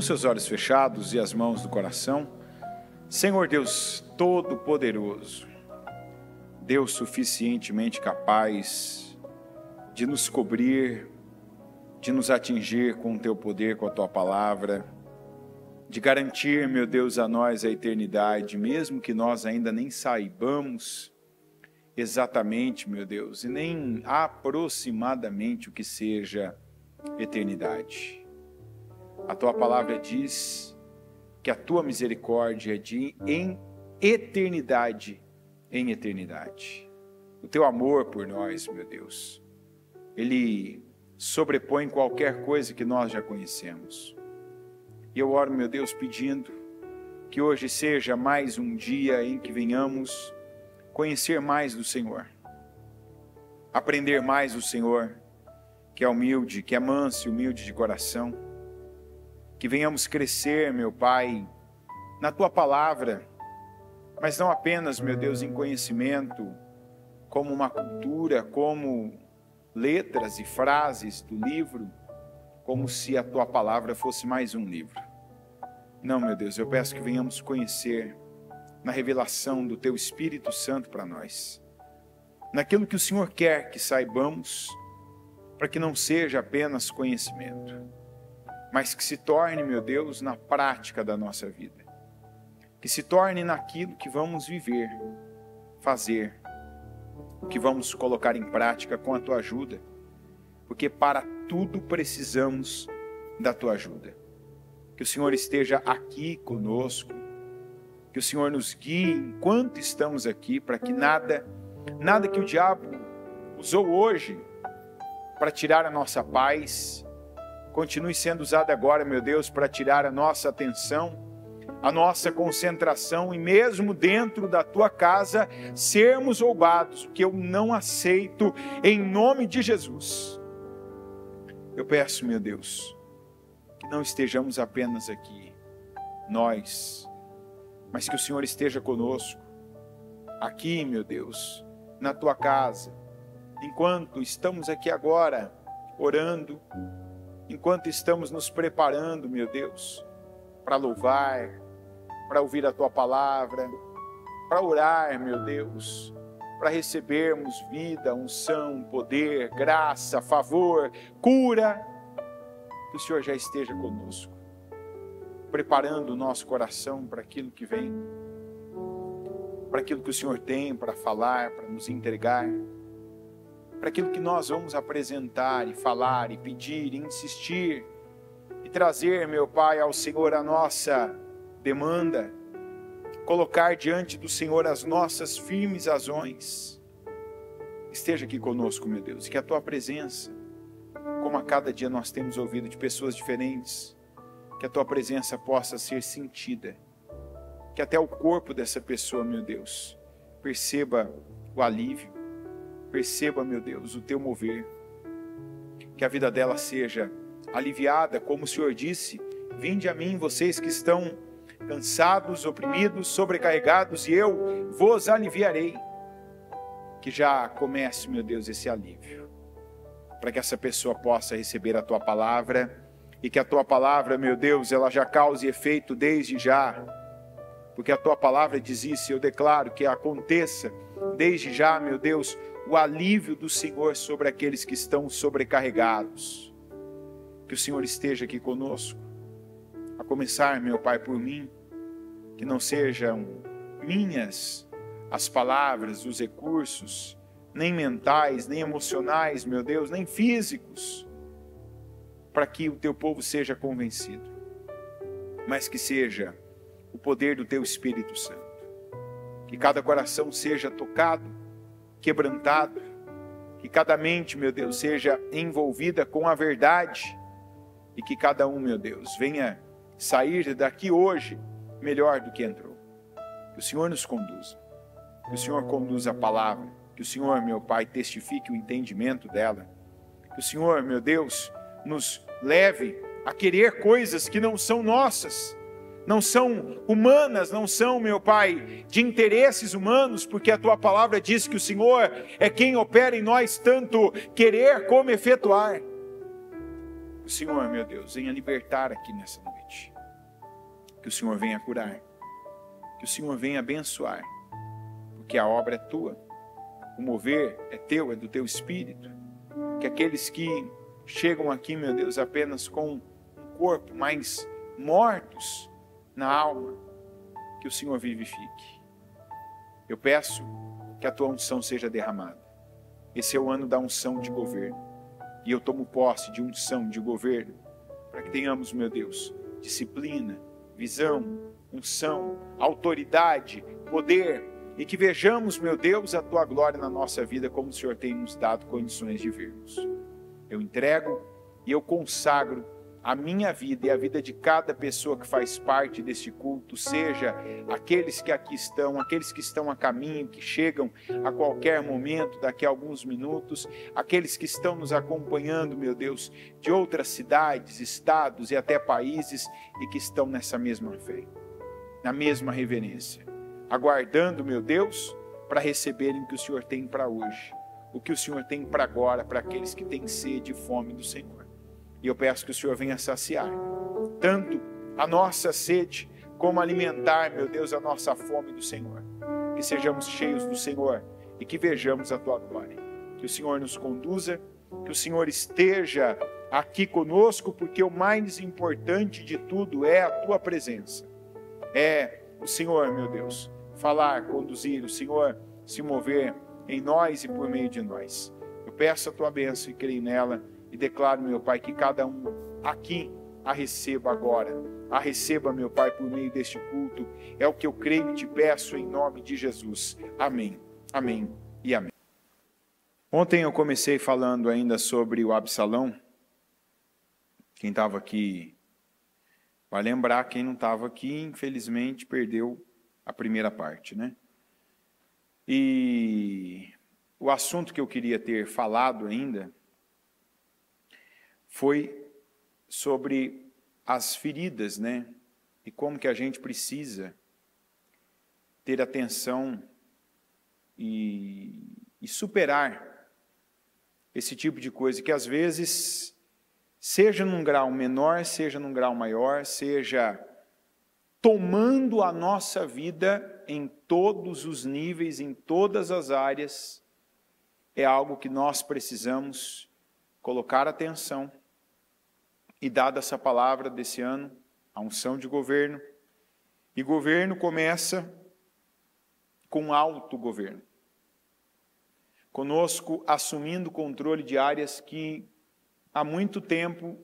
seus olhos fechados e as mãos no coração. Senhor Deus Todo-Poderoso, Deus suficientemente capaz de nos cobrir, de nos atingir com o Teu poder, com a Tua palavra, de garantir, meu Deus, a nós a eternidade, mesmo que nós ainda nem saibamos exatamente, meu Deus, e nem aproximadamente o que seja eternidade. A Tua palavra diz que a Tua misericórdia é de em eternidade em eternidade. O Teu amor por nós, meu Deus, Ele sobrepõe qualquer coisa que nós já conhecemos. E eu oro, meu Deus, pedindo que hoje seja mais um dia em que venhamos conhecer mais do Senhor, aprender mais do Senhor, que é humilde, que é manso e humilde de coração, que venhamos crescer, meu Pai, na Tua palavra, mas não apenas, meu Deus, em conhecimento, como uma cultura, como letras e frases do livro, como se a Tua palavra fosse mais um livro. Não, meu Deus, eu peço que venhamos conhecer na revelação do Teu Espírito Santo para nós, naquilo que o Senhor quer que saibamos, para que não seja apenas conhecimento, mas que se torne, meu Deus, na prática da nossa vida, que se torne naquilo que vamos viver, fazer, o que vamos colocar em prática com a Tua ajuda, porque para tudo precisamos da Tua ajuda. Que o Senhor esteja aqui conosco, que o Senhor nos guie enquanto estamos aqui, para que nada que o diabo usou hoje para tirar a nossa paz, continue sendo usado agora, meu Deus, para tirar a nossa atenção, a nossa concentração, e mesmo dentro da Tua casa, sermos roubados, o que eu não aceito, em nome de Jesus. Eu peço, meu Deus, que não estejamos apenas aqui, nós, mas que o Senhor esteja conosco, aqui, meu Deus, na Tua casa, enquanto estamos aqui agora, orando, enquanto estamos nos preparando, meu Deus, para louvar, para ouvir a Tua palavra, para orar, meu Deus, para recebermos vida, unção, poder, graça, favor, cura, que o Senhor já esteja conosco, preparando o nosso coração para aquilo que vem, para aquilo que o Senhor tem para falar, para nos entregar, para aquilo que nós vamos apresentar e falar e pedir e insistir e trazer, meu Pai, ao Senhor a nossa demanda, colocar diante do Senhor as nossas firmes razões. Esteja aqui conosco, meu Deus, e que a Tua presença, como a cada dia nós temos ouvido de pessoas diferentes, que a Tua presença possa ser sentida, que até o corpo dessa pessoa, meu Deus, perceba o alívio, perceba, meu Deus, o Teu mover, que a vida dela seja aliviada, como o Senhor disse: vinde a mim, vocês que estão cansados, oprimidos, sobrecarregados, e eu vos aliviarei. Que já comece, meu Deus, esse alívio, para que essa pessoa possa receber a Tua palavra, e que a Tua palavra, meu Deus, ela já cause efeito desde já, porque a Tua palavra diz isso, e eu declaro que aconteça desde já, meu Deus, o alívio do Senhor sobre aqueles que estão sobrecarregados. Que o Senhor esteja aqui conosco, a começar, meu Pai, por mim, que não sejam minhas as palavras, os recursos, nem mentais, nem emocionais, meu Deus, nem físicos, para que o Teu povo seja convencido, mas que seja o poder do Teu Espírito Santo, que cada coração seja tocado, quebrantado, que cada mente, meu Deus, seja envolvida com a verdade, e que cada um, meu Deus, venha sair daqui hoje melhor do que entrou. Que o Senhor nos conduza, que o Senhor conduza a palavra, que o Senhor, meu Pai, testifique o entendimento dela, que o Senhor, meu Deus, nos leve a querer coisas que não são nossas, não são humanas, não são, meu Pai, de interesses humanos, porque a Tua palavra diz que o Senhor é quem opera em nós tanto querer como efetuar. O Senhor, meu Deus, venha libertar aqui nessa noite. Que o Senhor venha curar, que o Senhor venha abençoar, porque a obra é tua, o mover é teu, é do teu Espírito. Que aqueles que chegam aqui, meu Deus, apenas com um corpo, mas mortos na alma, que o Senhor vivifique. Eu peço que a tua unção seja derramada. Esse é o ano da unção de governo. E eu tomo posse de unção de governo, para que tenhamos, meu Deus, disciplina, visão, unção, autoridade, poder, e que vejamos, meu Deus, a tua glória na nossa vida, como o Senhor tem nos dado condições de vermos. Eu entrego e eu consagro a minha vida e a vida de cada pessoa que faz parte deste culto, seja aqueles que aqui estão, aqueles que estão a caminho, que chegam a qualquer momento, daqui a alguns minutos, aqueles que estão nos acompanhando, meu Deus, de outras cidades, estados e até países, e que estão nessa mesma fé, na mesma reverência, aguardando, meu Deus, para receberem o que o Senhor tem para hoje, o que o Senhor tem para agora, para aqueles que têm sede e fome do Senhor. E eu peço que o Senhor venha saciar tanto a nossa sede, como alimentar, meu Deus, a nossa fome do Senhor. Que sejamos cheios do Senhor e que vejamos a tua glória. Que o Senhor nos conduza, que o Senhor esteja aqui conosco, porque o mais importante de tudo é a tua presença. É o Senhor, meu Deus, falar, conduzir, o Senhor se mover em nós e por meio de nós. Eu peço a tua bênção e creio nela. E declaro, meu Pai, que cada um aqui a receba agora. A receba, meu Pai, por meio deste culto. É o que eu creio e te peço em nome de Jesus. Amém, amém e amém. Ontem eu comecei falando ainda sobre o Absalão. Quem estava aqui vai lembrar, quem não estava aqui, infelizmente, perdeu a primeira parte, né? E o assunto que eu queria ter falado ainda foi sobre as feridas, né? E como que a gente precisa ter atenção e superar esse tipo de coisa, que às vezes, seja num grau menor, seja num grau maior, seja tomando a nossa vida em todos os níveis, em todas as áreas, é algo que nós precisamos colocar atenção. E dada essa palavra desse ano, a unção de governo, e governo começa com autogoverno. Conosco assumindo o controle de áreas que há muito tempo,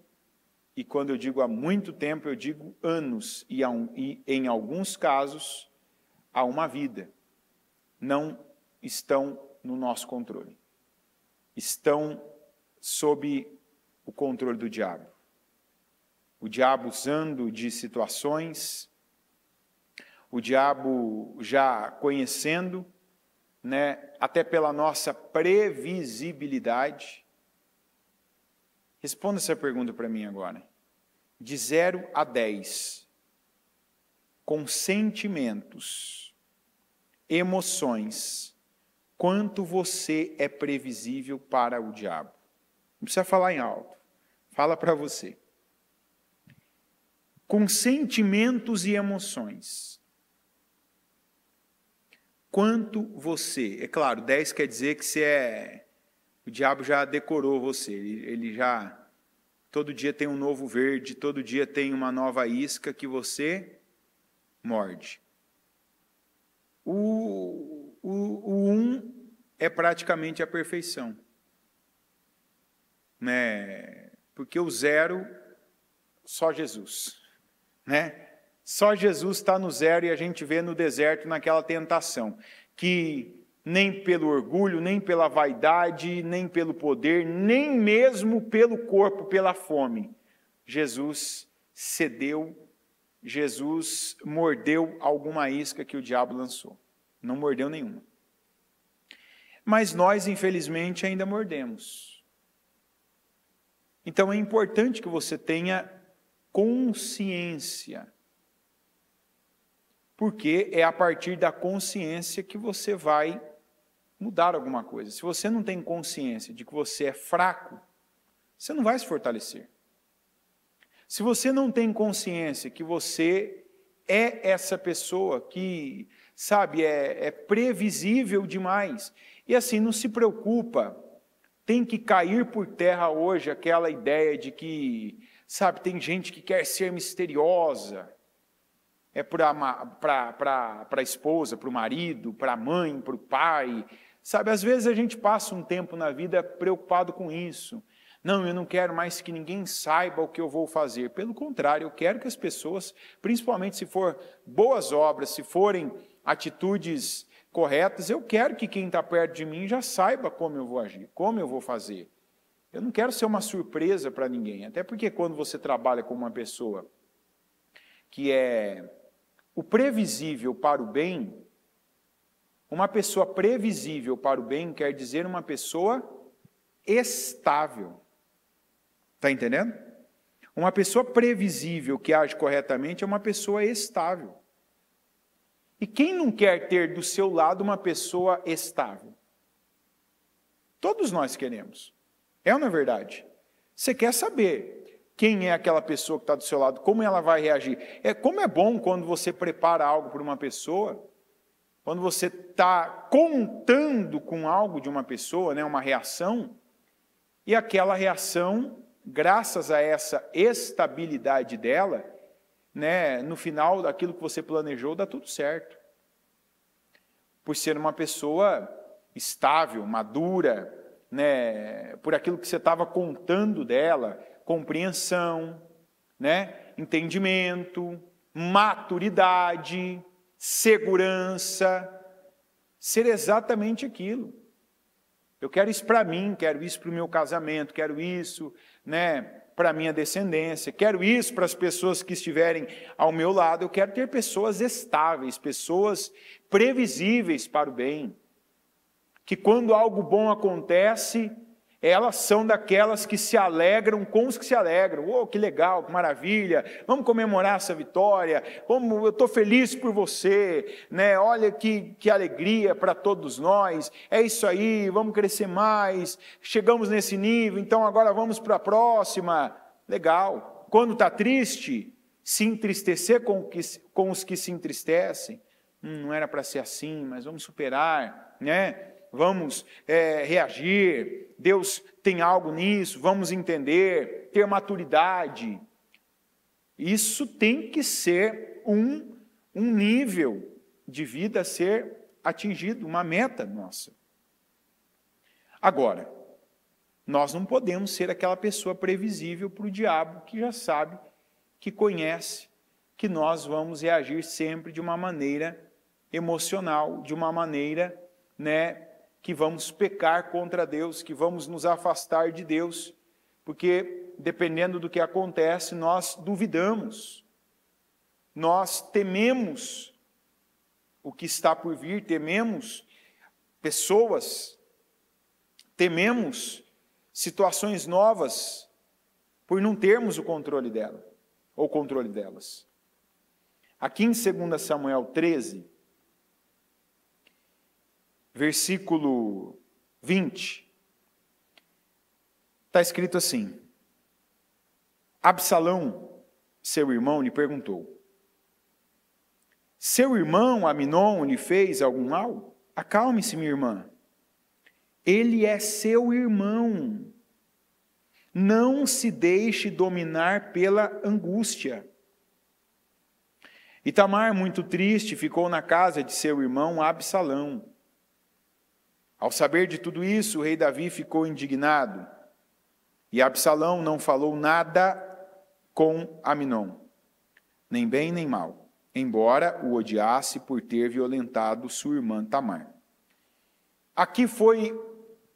e quando eu digo há muito tempo, eu digo anos, e em alguns casos, há uma vida, não estão no nosso controle. Estão sob o controle do diabo. O diabo usando de situações, o diabo já conhecendo, né, até pela nossa previsibilidade. Responda essa pergunta para mim agora. De 0 a 10, com sentimentos, emoções, quanto você é previsível para o diabo? Não precisa falar em alto, fala para você. Com sentimentos e emoções, quanto você... É claro, 10 quer dizer que o diabo já decorou você, ele já... Todo dia tem um novo verde, todo dia tem uma nova isca que você morde. O 1 é praticamente a perfeição, né? Porque o 0, só Jesus. Né? Só Jesus está no 0 e a gente vê no deserto naquela tentação, que nem pelo orgulho, nem pela vaidade, nem pelo poder, nem mesmo pelo corpo, pela fome, Jesus cedeu, Jesus mordeu alguma isca que o diabo lançou. Não mordeu nenhuma. Mas nós, infelizmente, ainda mordemos. Então é importante que você tenha consciência, porque é a partir da consciência que você vai mudar alguma coisa. Se você não tem consciência de que você é fraco, você não vai se fortalecer. Se você não tem consciência que você é essa pessoa que, sabe, é previsível demais. E assim, não se preocupa, tem que cair por terra hoje aquela ideia de que, sabe, tem gente que quer ser misteriosa, para a esposa, para o marido, para a mãe, para o pai. Sabe, às vezes a gente passa um tempo na vida preocupado com isso. Não, eu não quero mais que ninguém saiba o que eu vou fazer. Pelo contrário, eu quero que as pessoas, principalmente se for boas obras, se forem atitudes corretas, eu quero que quem está perto de mim já saiba como eu vou agir, como eu vou fazer. Eu não quero ser uma surpresa para ninguém, até porque quando você trabalha com uma pessoa que é o previsível para o bem, uma pessoa previsível para o bem quer dizer uma pessoa estável. Está entendendo? Uma pessoa previsível que age corretamente é uma pessoa estável. E quem não quer ter do seu lado uma pessoa estável? Todos nós queremos. É ou não é verdade? Você quer saber quem é aquela pessoa que está do seu lado, como ela vai reagir. Como é bom quando você prepara algo para uma pessoa, quando você está contando com algo de uma pessoa, né, uma reação, e aquela reação, graças a essa estabilidade dela, né, no final daquilo que você planejou, dá tudo certo. Por ser uma pessoa estável, madura, né, por aquilo que você estava contando dela, compreensão, né, entendimento, maturidade, segurança, ser exatamente aquilo. Eu quero isso para mim, quero isso para o meu casamento, quero isso, né, para a minha descendência, quero isso para as pessoas que estiverem ao meu lado, eu quero ter pessoas estáveis, pessoas previsíveis para o bem, que quando algo bom acontece, elas são daquelas que se alegram com os que se alegram. Oh, que legal, que maravilha, vamos comemorar essa vitória, eu estou feliz por você, né? Olha que alegria para todos nós, é isso aí, vamos crescer mais, chegamos nesse nível, então agora vamos para a próxima. Legal. Quando está triste, se entristecer com os que se entristecem, não era para ser assim, mas vamos superar, né? Vamos reagir, Deus tem algo nisso, vamos entender, ter maturidade. Isso tem que ser um nível de vida a ser atingido, uma meta nossa. Agora, nós não podemos ser aquela pessoa previsível para o diabo que já sabe, que conhece, que nós vamos reagir sempre de uma maneira emocional, de uma maneira, né, que vamos pecar contra Deus, que vamos nos afastar de Deus, porque dependendo do que acontece, nós duvidamos, nós tememos o que está por vir, tememos pessoas, tememos situações novas, por não termos o controle dela, ou controle delas. Aqui em 2 Samuel 13, versículo 20, está escrito assim: Absalão, seu irmão, lhe perguntou: seu irmão Aminon lhe fez algum mal? Acalme-se, minha irmã. Ele é seu irmão. Não se deixe dominar pela angústia. E Tamar, muito triste, ficou na casa de seu irmão Absalão. Ao saber de tudo isso, o rei Davi ficou indignado. E Absalão não falou nada com Aminon, nem bem nem mal, embora o odiasse por ter violentado sua irmã Tamar. Aqui foi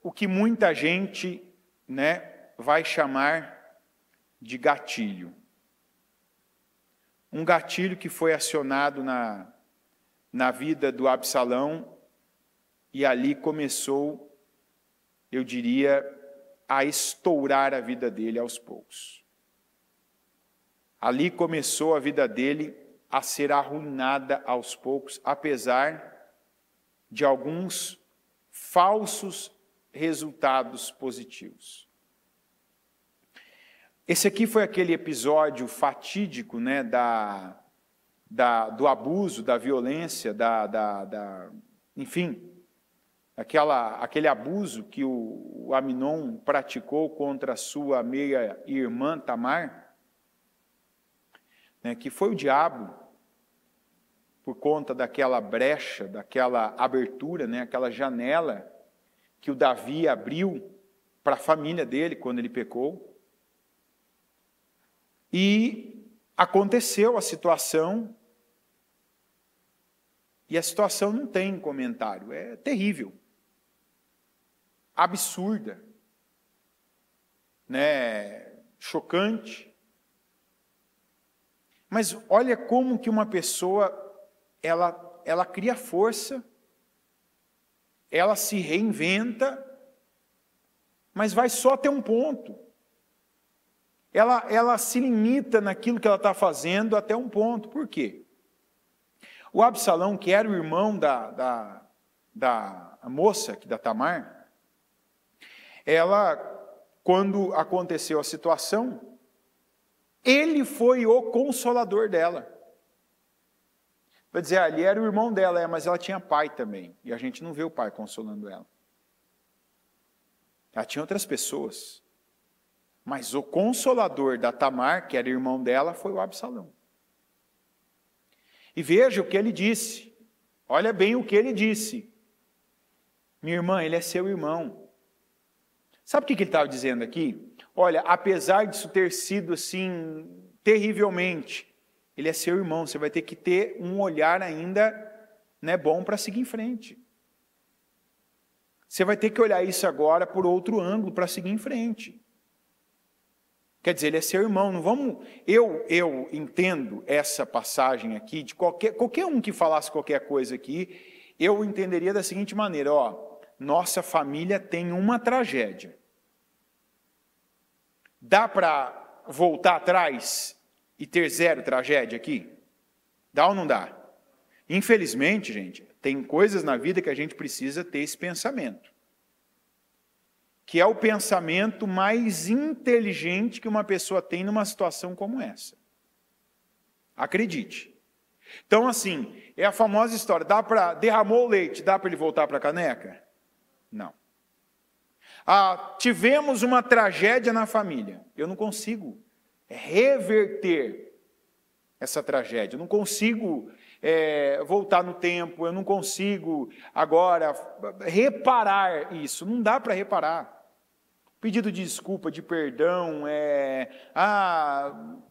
o que muita gente, né, vai chamar de gatilho. Um gatilho que foi acionado na vida do Absalão, e ali começou, eu diria, a estourar a vida dele aos poucos. Ali começou a vida dele a ser arruinada aos poucos, apesar de alguns falsos resultados positivos. Esse aqui foi aquele episódio fatídico, né, do abuso, da violência, enfim, aquele abuso que o Amnon praticou contra a sua meia-irmã Tamar, né, que foi o diabo, por conta daquela brecha, daquela abertura, né, aquela janela que o Davi abriu para a família dele quando ele pecou. E aconteceu a situação, e a situação não tem comentário, é terrível, absurda, né, chocante. Mas olha como que uma pessoa, ela cria força, ela se reinventa, mas vai só até um ponto. Ela se limita naquilo que ela está fazendo até um ponto. Por quê? O Absalão, que era o irmão da moça, da Tamar, ela, quando aconteceu a situação, ele foi o consolador dela. Vai dizer, ele era o irmão dela, mas ela tinha pai também, e a gente não vê o pai consolando ela. Ela tinha outras pessoas. Mas o consolador da Tamar, que era irmão dela, foi o Absalão. E veja o que ele disse. Olha bem o que ele disse. Minha irmã, ele é seu irmão. Sabe o que ele estava dizendo aqui? Olha, apesar disso ter sido assim, terrivelmente, ele é seu irmão. Você vai ter que ter um olhar ainda, né, bom para seguir em frente. Você vai ter que olhar isso agora por outro ângulo para seguir em frente. Quer dizer, ele é seu irmão, não vamos... Eu entendo essa passagem aqui, de qualquer um que falasse qualquer coisa aqui, eu entenderia da seguinte maneira, nossa família tem uma tragédia. Dá para voltar atrás e ter zero tragédia aqui? Dá ou não dá? Infelizmente, gente, tem coisas na vida que a gente precisa ter esse pensamento, que é o pensamento mais inteligente que uma pessoa tem numa situação como essa. Acredite. Então, assim, é a famosa história, derramou o leite, dá para ele voltar para a caneca? Não. Tivemos uma tragédia na família, eu não consigo reverter essa tragédia, eu não consigo voltar no tempo, eu não consigo agora reparar isso, não dá para reparar. Pedido de desculpa, de perdão,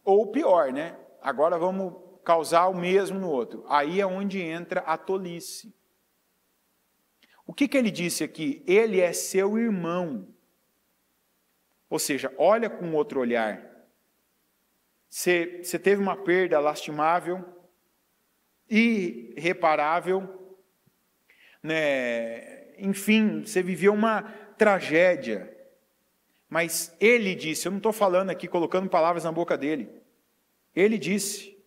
ou pior, né? Agora vamos causar o mesmo no outro. Aí é onde entra a tolice. O que ele disse aqui? Ele é seu irmão. Ou seja, olha com outro olhar. Você teve uma perda lastimável, irreparável, né? Enfim, você viveu uma tragédia. Mas ele disse, eu não estou falando aqui, colocando palavras na boca dele. Ele disse,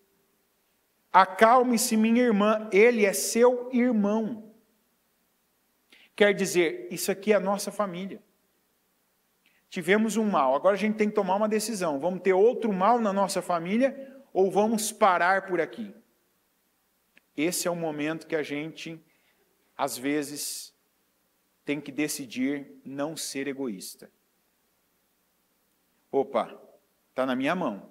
acalme-se minha irmã, ele é seu irmão. Quer dizer, isso aqui é a nossa família. Tivemos um mal, agora a gente tem que tomar uma decisão. Vamos ter outro mal na nossa família ou vamos parar por aqui? Esse é o momento que a gente, às vezes, tem que decidir não ser egoísta. Opa, está na minha mão.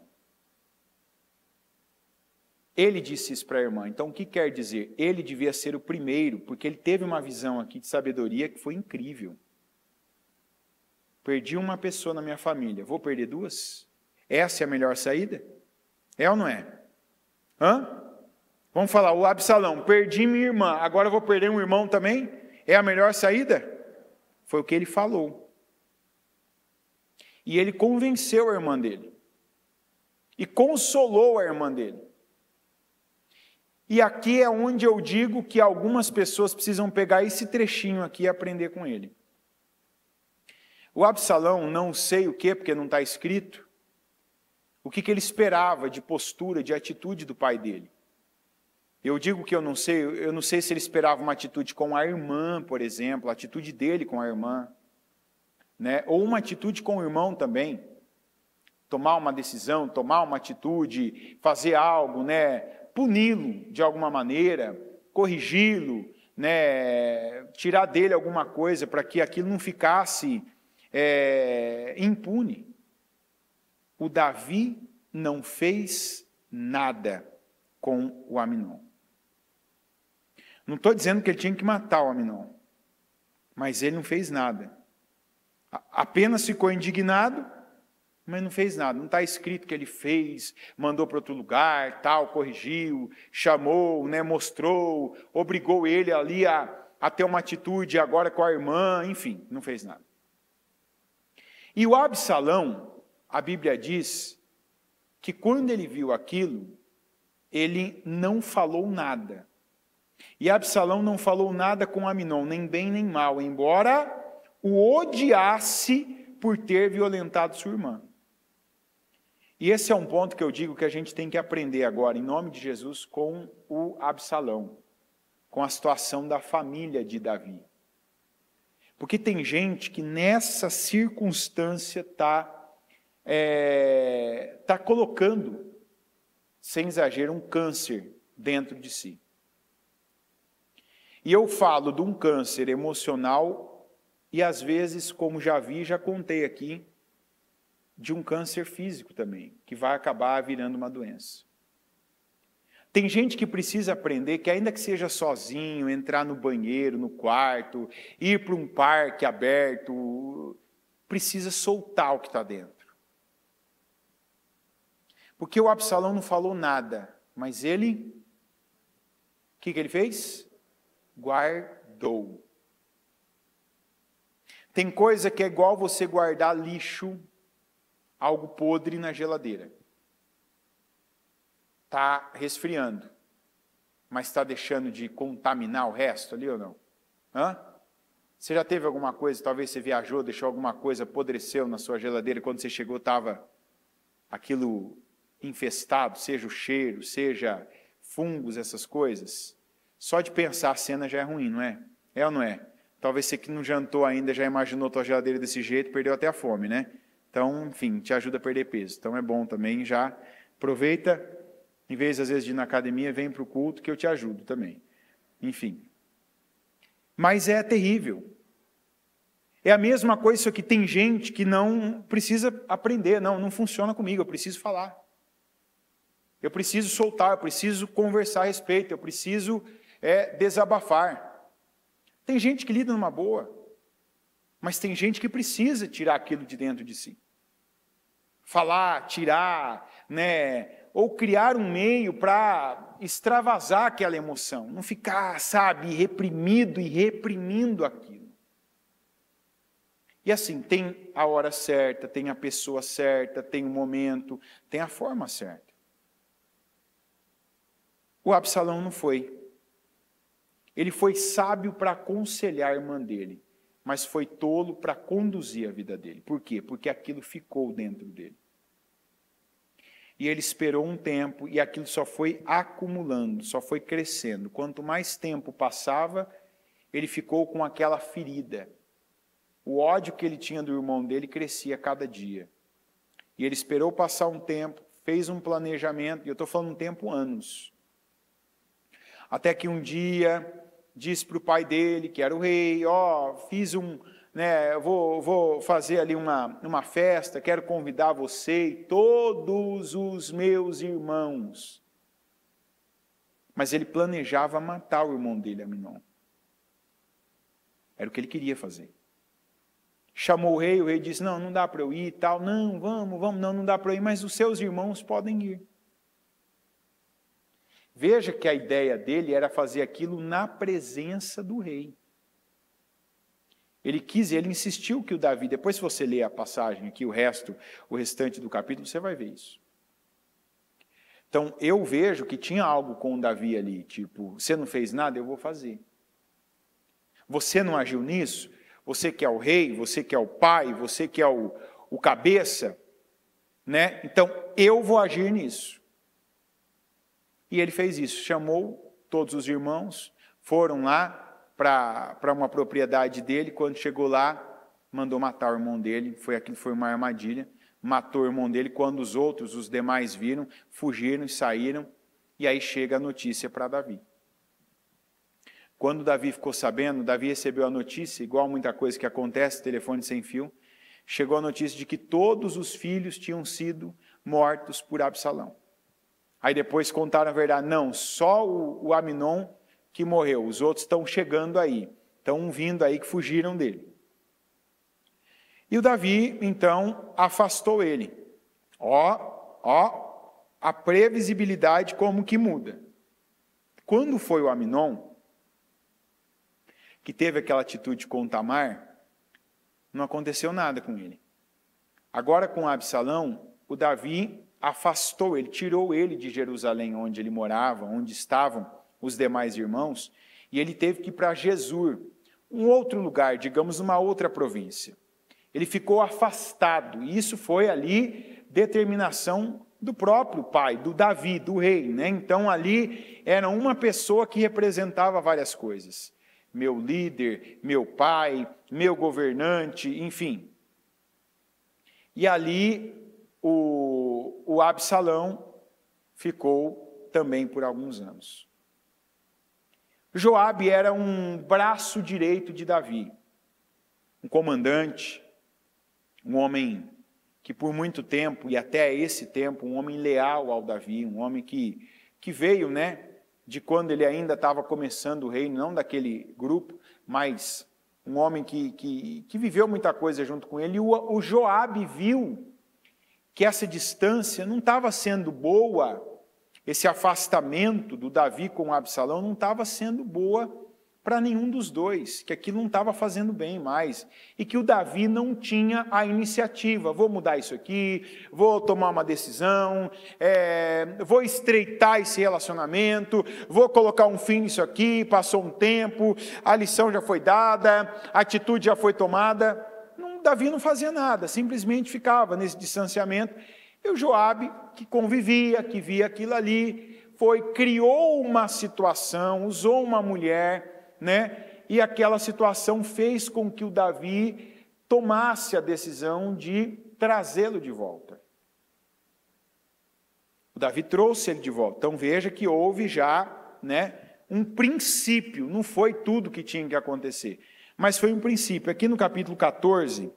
Ele disse isso para a irmã. Então, o que quer dizer? Ele devia ser o primeiro, porque ele teve uma visão aqui de sabedoria que foi incrível. Perdi uma pessoa na minha família, vou perder duas? Essa é a melhor saída? É ou não é? Vamos falar, o Absalão, perdi minha irmã, agora eu vou perder um irmão também? É a melhor saída? Foi o que ele falou. E ele convenceu a irmã dele. E consolou a irmã dele. E aqui é onde eu digo que algumas pessoas precisam pegar esse trechinho aqui e aprender com ele. O Absalão, não sei o que, porque não está escrito, o que ele esperava de postura, de atitude do pai dele. Eu digo que eu não sei se ele esperava uma atitude com a irmã, por exemplo, a atitude dele com a irmã, né? Ou uma atitude com o irmão também. Tomar uma decisão, tomar uma atitude, fazer algo, né? puni-lo de alguma maneira, corrigi-lo, né, tirar dele alguma coisa para que aquilo não ficasse impune. O Davi não fez nada com o Aminon. Não estou dizendo que ele tinha que matar o Aminon, mas ele não fez nada. Apenas ficou indignado, mas não fez nada. Não está escrito que ele fez, mandou para outro lugar, tal, corrigiu, chamou, né, mostrou, obrigou ele ali a ter uma atitude agora com a irmã, enfim, não fez nada. E o Absalão, a Bíblia diz que quando ele viu aquilo, ele não falou nada. E Absalão não falou nada com Aminon, nem bem nem mal, embora o odiasse por ter violentado sua irmã. E esse é um ponto que eu digo que a gente tem que aprender agora, em nome de Jesus, com o Absalão, com a situação da família de Davi. Porque tem gente que nessa circunstância está colocando, sem exagero, um câncer dentro de si. E eu falo de um câncer emocional e às vezes, como já vi, já contei aqui, de um câncer físico também, que vai acabar virando uma doença. Tem gente que precisa aprender que ainda que seja sozinho, entrar no banheiro, no quarto, ir para um parque aberto, precisa soltar o que está dentro. Porque o Absalão não falou nada, mas ele, o que ele fez? Guardou. Tem coisa que é igual você guardar lixo, algo podre na geladeira. Está resfriando, mas está deixando de contaminar o resto ali ou não? Você já teve alguma coisa, talvez você viajou, deixou alguma coisa, apodreceu na sua geladeira, e quando você chegou estava aquilo infestado, seja o cheiro, seja fungos, essas coisas? Só de pensar a cena já é ruim, não é? É ou não é? Talvez você que não jantou ainda já imaginou a tua geladeira desse jeito, perdeu até a fome, né? Então, enfim, te ajuda a perder peso. Então é bom também, já aproveita, em vez às vezes de ir na academia, vem para o culto que eu te ajudo também. Enfim. Mas é terrível. É a mesma coisa, só que tem gente que não precisa aprender, não funciona comigo, eu preciso falar. Eu preciso soltar, eu preciso conversar a respeito, eu preciso desabafar. Tem gente que lida numa boa, mas tem gente que precisa tirar aquilo de dentro de si. Falar, tirar, né? Ou criar um meio para extravasar aquela emoção. Não ficar, reprimido e reprimindo aquilo. E assim, tem a hora certa, tem a pessoa certa, tem o momento, tem a forma certa. O Absalão não foi. Ele foi sábio para aconselhar a irmã dele, mas foi tolo para conduzir a vida dele. Por quê? Porque aquilo ficou dentro dele. E ele esperou um tempo e aquilo só foi acumulando, só foi crescendo. Quanto mais tempo passava, ele ficou com aquela ferida. O ódio que ele tinha do irmão dele crescia a cada dia. E ele esperou passar um tempo, fez um planejamento, e eu estou falando um tempo, anos. Até que um dia disse para o pai dele, que era o rei, fiz vou fazer ali uma festa, quero convidar você e todos os meus irmãos. Mas ele planejava matar o irmão dele, Aminon. Era o que ele queria fazer. Chamou o rei disse, não dá para eu ir e tal, não, vamos, não dá para eu ir, mas os seus irmãos podem ir. Veja que a ideia dele era fazer aquilo na presença do rei. Ele insistiu que o Davi, depois se você ler a passagem aqui, o restante do capítulo, você vai ver isso. Então, eu vejo que tinha algo com o Davi ali, tipo, você não fez nada, eu vou fazer. Você não agiu nisso? Você que é o rei, você que é o pai, você que é o cabeça, né? Então, eu vou agir nisso. E ele fez isso, chamou todos os irmãos, foram lá para uma propriedade dele, quando chegou lá, mandou matar o irmão dele, aquilo foi uma armadilha, matou o irmão dele, quando os demais viram, fugiram e saíram, E aí chega a notícia para Davi. Quando Davi ficou sabendo, Davi recebeu a notícia, igual muita coisa que acontece, telefone sem fio, chegou a notícia de que todos os filhos tinham sido mortos por Absalão. Aí depois contaram a verdade, não, só o Aminon que morreu, os outros estão chegando aí, estão vindo aí que fugiram dele. E o Davi, então, afastou ele. A previsibilidade como que muda. Quando foi o Aminon, que teve aquela atitude com Tamar, não aconteceu nada com ele. Agora com Absalão, o Davi afastou ele, tirou ele de Jerusalém, onde ele morava, onde estavam os demais irmãos, e ele teve que ir para Jesur, um outro lugar, digamos, uma outra província. Ele ficou afastado, e isso foi ali determinação do próprio pai, do Davi, do rei, né? Então ali era uma pessoa que representava várias coisas. Meu líder, meu pai, meu governante, enfim. E ali o Absalão ficou também por alguns anos. Joabe era um braço direito de Davi, um comandante, um homem que por muito tempo, e até esse tempo, um homem leal ao Davi, um homem que veio, né, de quando ele ainda estava começando o reino, não daquele grupo, mas um homem que viveu muita coisa junto com ele. E o Joabe viu que essa distância não estava sendo boa, esse afastamento do Davi com o Absalão não estava sendo boa para nenhum dos dois, que aquilo não estava fazendo bem mais, e que o Davi não tinha a iniciativa, vou mudar isso aqui, vou tomar uma decisão, vou estreitar esse relacionamento, vou colocar um fim nisso aqui, passou um tempo, a lição já foi dada, a atitude já foi tomada. Davi não fazia nada, simplesmente ficava nesse distanciamento, e o Joabe, que convivia, que via aquilo ali, criou uma situação, usou uma mulher, né? E aquela situação fez com que o Davi tomasse a decisão de trazê-lo de volta. O Davi trouxe ele de volta. Então veja que houve já, né, um princípio, não foi tudo que tinha que acontecer, mas foi um princípio. Aqui no capítulo 14,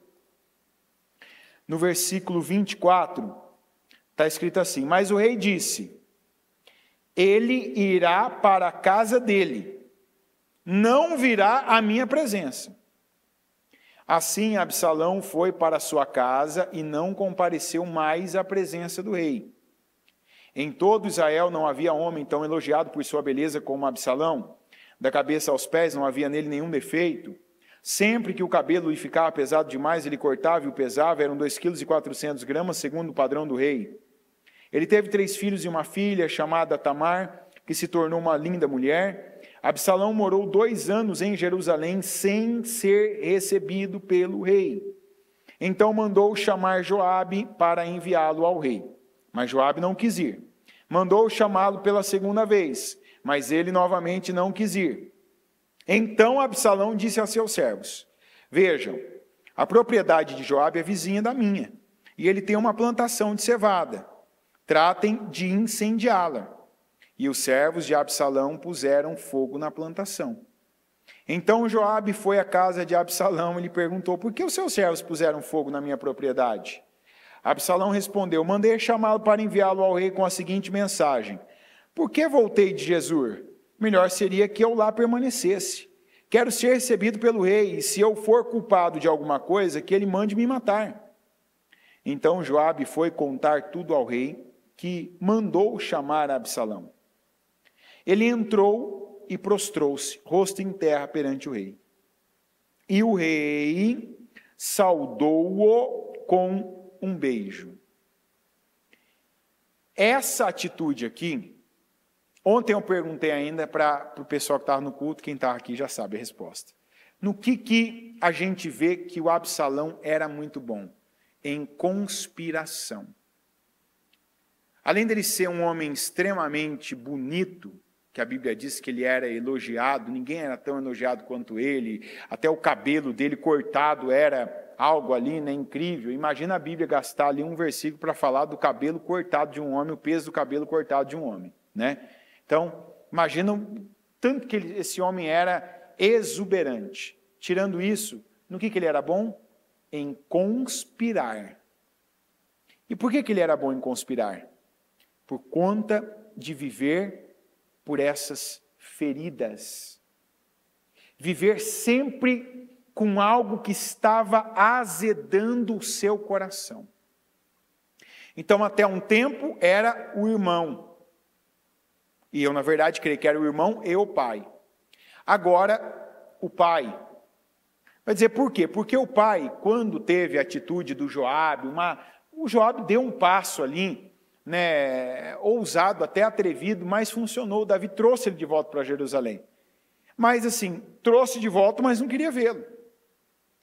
no versículo 24, está escrito assim: mas o rei disse, ele irá para a casa dele, não virá à minha presença. Assim Absalão foi para sua casa e não compareceu mais à presença do rei. Em todo Israel não havia homem tão elogiado por sua beleza como Absalão. Da cabeça aos pés não havia nele nenhum defeito. Sempre que o cabelo lhe ficava pesado demais, ele cortava e o pesava, eram 2,4 kg, segundo o padrão do rei. Ele teve 3 filhos e uma filha, chamada Tamar, que se tornou uma linda mulher. Absalão morou 2 anos em Jerusalém, sem ser recebido pelo rei. Então mandou chamar Joabe para enviá-lo ao rei. Mas Joabe não quis ir. Mandou chamá-lo pela segunda vez, mas ele novamente não quis ir. Então Absalão disse a seus servos: vejam, a propriedade de Joabe é vizinha da minha, e ele tem uma plantação de cevada. Tratem de incendiá-la. E os servos de Absalão puseram fogo na plantação. Então Joabe foi à casa de Absalão e lhe perguntou: por que os seus servos puseram fogo na minha propriedade? Absalão respondeu: mandei chamá-lo para enviá-lo ao rei com a seguinte mensagem: por que voltei de Jesur? Melhor seria que eu lá permanecesse. Quero ser recebido pelo rei, e se eu for culpado de alguma coisa, que ele mande me matar. Então Joabe foi contar tudo ao rei, que mandou chamar Absalão. Ele entrou e prostrou-se, rosto em terra, perante o rei. E o rei saudou-o com um beijo. Essa atitude aqui, ontem eu perguntei ainda para o pessoal que estava no culto, quem está aqui já sabe a resposta. No que a gente vê que o Absalão era muito bom? Em conspiração. Além dele ser um homem extremamente bonito, que a Bíblia diz que ele era elogiado, ninguém era tão elogiado quanto ele, até o cabelo dele cortado era algo ali, né, incrível. Imagina a Bíblia gastar ali um versículo para falar do cabelo cortado de um homem, o peso do cabelo cortado de um homem. né? Então, imagina o tanto que esse homem era exuberante. Tirando isso, no que ele era bom? Em conspirar. E por que ele era bom em conspirar? Por conta de viver por essas feridas. Viver sempre com algo que estava azedando o seu coração. Então, até um tempo, era o irmão. E eu, na verdade, creio que era o irmão e o pai. Agora, o pai. Vai dizer por quê? Porque o pai, quando teve a atitude do Joabe, o Joabe deu um passo ali, né, ousado, até atrevido, mas funcionou. Davi trouxe ele de volta para Jerusalém. Mas assim, trouxe de volta, mas não queria vê-lo.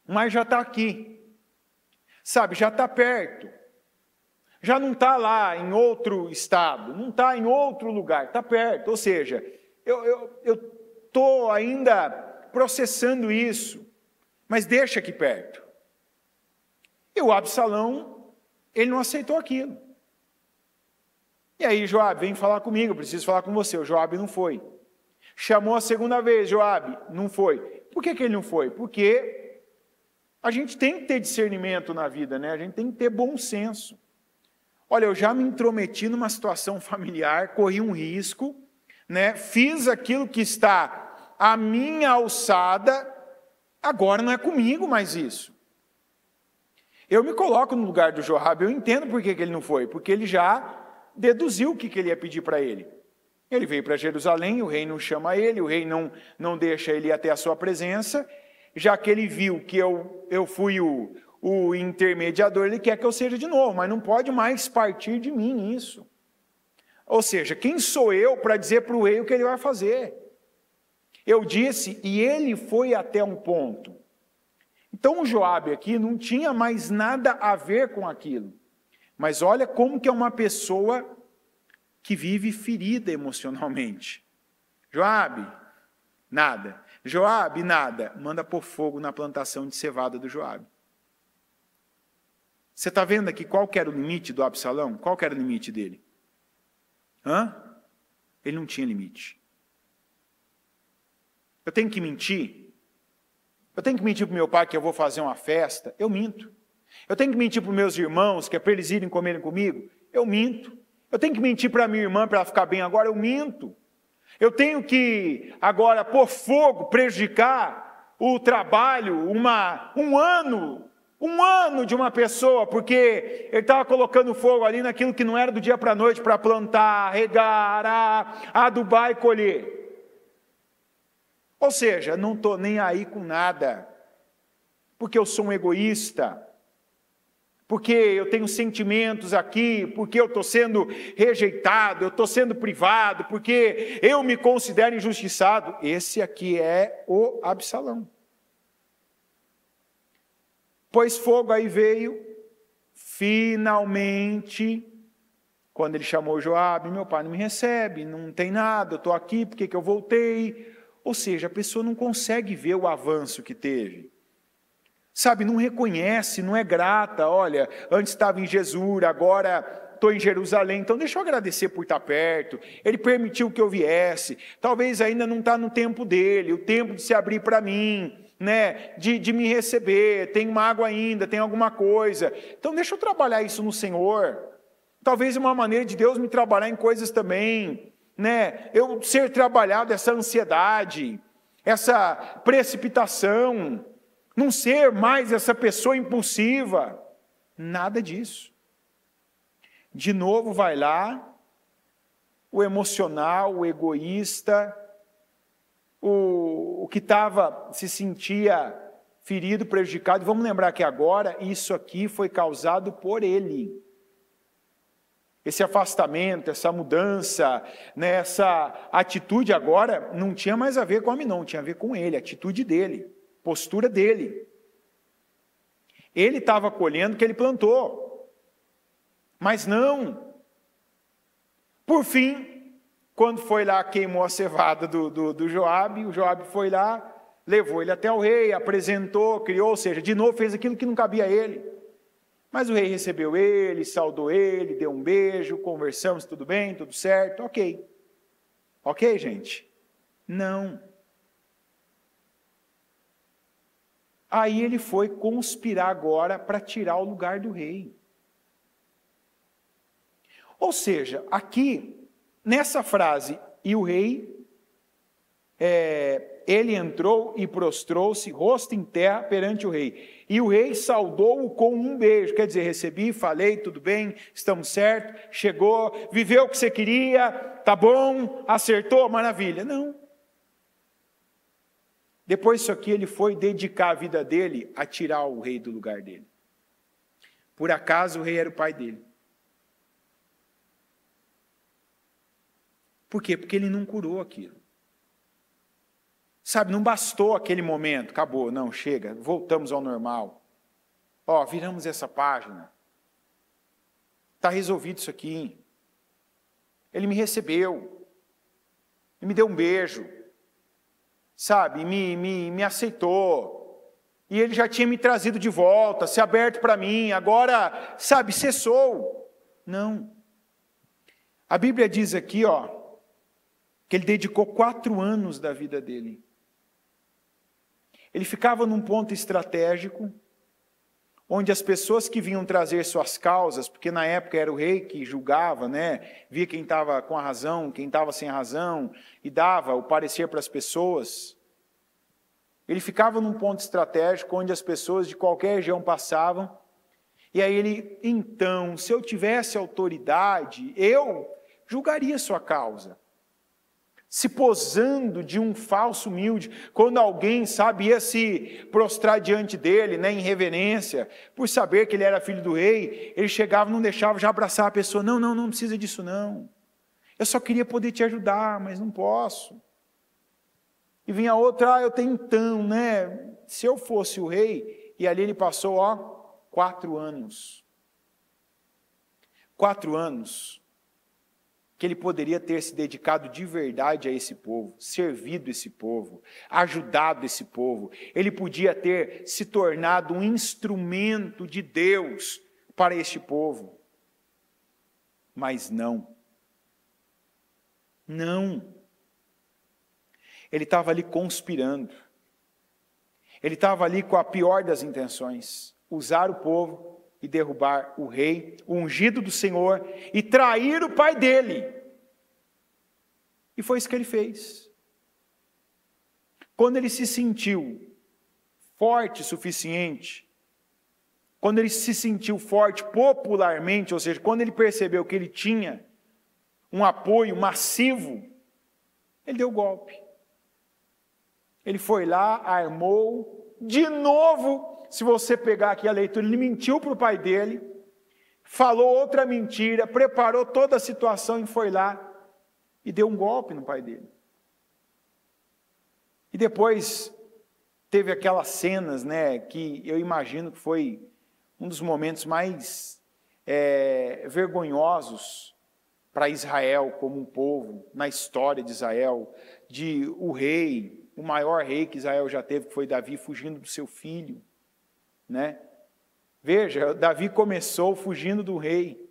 Mas já está aqui. Sabe, já está perto. Já não está lá em outro estado, não está em outro lugar, está perto. Ou seja, eu estou ainda processando isso, mas deixa aqui perto. E o Absalão, ele não aceitou aquilo. E aí, Joabe, vem falar comigo, eu preciso falar com você. O Joabe não foi. Chamou a segunda vez, Joabe, não foi. Por que ele não foi? Porque a gente tem que ter discernimento na vida, né? A gente tem que ter bom senso. Olha, eu já me intrometi numa situação familiar, corri um risco, né? Fiz aquilo que está à minha alçada, agora não é comigo mais isso. Eu me coloco no lugar do Joabe, eu entendo por que ele não foi, porque ele já deduziu o que ele ia pedir para ele. Ele veio para Jerusalém, o rei não chama ele, o rei não deixa ele ir até a sua presença, já que ele viu que eu fui o intermediador, ele quer que eu seja de novo, mas não pode mais partir de mim isso. Ou seja, quem sou eu para dizer para o rei o que ele vai fazer? Eu disse, e ele foi até um ponto. Então o Joabe aqui não tinha mais nada a ver com aquilo. Mas olha como que é uma pessoa que vive ferida emocionalmente. Joabe, nada. Joabe, nada. Manda pôr fogo na plantação de cevada do Joabe. Você está vendo aqui qual que era o limite do Absalão? Qual que era o limite dele? Ele não tinha limite. Eu tenho que mentir? Eu tenho que mentir para o meu pai que eu vou fazer uma festa? Eu minto. Eu tenho que mentir para os meus irmãos que é para eles irem comerem comigo? Eu minto. Eu tenho que mentir para a minha irmã para ela ficar bem agora? Eu minto. Eu tenho que agora pôr fogo, prejudicar o trabalho, um ano de uma pessoa, porque ele estava colocando fogo ali naquilo que não era do dia para a noite, para plantar, regar, adubar e colher. Ou seja, não estou nem aí com nada, porque eu sou um egoísta, porque eu tenho sentimentos aqui, porque eu estou sendo rejeitado, eu estou sendo privado, porque eu me considero injustiçado. Esse aqui é o Absalão. Pôs fogo, aí veio, finalmente, quando ele chamou Joabe, meu pai não me recebe, não tem nada, eu estou aqui, por que eu voltei? Ou seja, a pessoa não consegue ver o avanço que teve. Sabe, não reconhece, não é grata. Olha, antes estava em Jesus, agora estou em Jerusalém, então deixa eu agradecer por estar perto. Ele permitiu que eu viesse. Talvez ainda não está no tempo dele, o tempo de se abrir para mim, né? De me receber. Tem uma água ainda, tem alguma coisa. Então deixa eu trabalhar isso no Senhor. Talvez uma maneira de Deus me trabalhar em coisas também, né? Eu ser trabalhado essa ansiedade, essa precipitação, não ser mais essa pessoa impulsiva, nada disso. De novo vai lá, o emocional, o egoísta, o que se sentia ferido, prejudicado. Vamos lembrar que agora isso aqui foi causado por ele. Esse afastamento, essa mudança, né, essa atitude agora não tinha mais a ver com Aminon, tinha a ver com ele, a atitude dele. Postura dele. Ele estava colhendo o que ele plantou. Mas não. Por fim, quando foi lá, queimou a cevada do Joabe, o Joabe foi lá, levou ele até o rei, apresentou, criou, ou seja, de novo fez aquilo que não cabia a ele. Mas o rei recebeu ele, saudou ele, deu um beijo, conversamos, tudo bem, tudo certo, ok. Ok, gente? Não. Aí ele foi conspirar agora para tirar o lugar do rei. Ou seja, aqui, nessa frase, e o rei, ele entrou e prostrou-se, rosto em terra, perante o rei. E o rei saudou-o com um beijo, quer dizer, recebi, falei, tudo bem, estamos certos, chegou, viveu o que você queria, tá bom, acertou, maravilha. Não. Depois disso aqui, ele foi dedicar a vida dele a tirar o rei do lugar dele. Por acaso, o rei era o pai dele. Por quê? Porque ele não curou aquilo. Sabe, não bastou aquele momento, acabou, não, chega, voltamos ao normal. Ó, viramos essa página. Está resolvido isso aqui. Ele me recebeu. Ele me deu um beijo. Sabe, me aceitou. E ele já tinha me trazido de volta, se aberto para mim, agora, sabe, cessou. Não. A Bíblia diz aqui, ó, que ele dedicou 4 anos da vida dele. Ele ficava num ponto estratégico, onde as pessoas que vinham trazer suas causas, porque na época era o rei que julgava, né? Via quem estava com a razão, quem estava sem a razão, e dava o parecer para as pessoas. Ele ficava num ponto estratégico, onde as pessoas de qualquer região passavam, e aí ele, então, se eu tivesse autoridade, eu julgaria sua causa. Se posando de um falso humilde, quando alguém, sabe, ia se prostrar diante dele, né, em reverência, por saber que ele era filho do rei, ele chegava e não deixava já abraçar a pessoa, não precisa disso não, eu só queria poder te ajudar, mas não posso. E vinha outra, eu tenho então, né, se eu fosse o rei, e ali ele passou, 4 anos. 4 anos. Que ele poderia ter se dedicado de verdade a esse povo, servido esse povo, ajudado esse povo. Ele podia ter se tornado um instrumento de Deus para este povo. Mas não. Não. Ele estava ali conspirando. Ele estava ali com a pior das intenções, usar o povo e derrubar o rei, o ungido do Senhor, e trair o pai dele. E foi isso que ele fez. Quando ele se sentiu forte o suficiente, quando ele se sentiu forte popularmente, ou seja, quando ele percebeu que ele tinha um apoio massivo, ele deu o golpe. Ele foi lá, armou, de novo. Se você pegar aqui a leitura, ele mentiu para o pai dele, falou outra mentira, preparou toda a situação e foi lá e deu um golpe no pai dele. E depois teve aquelas cenas, né, que eu imagino que foi um dos momentos mais vergonhosos para Israel como um povo, na história de Israel, de o rei, o maior rei que Israel já teve, que foi Davi, fugindo do seu filho. Né? Veja, Davi começou fugindo do rei,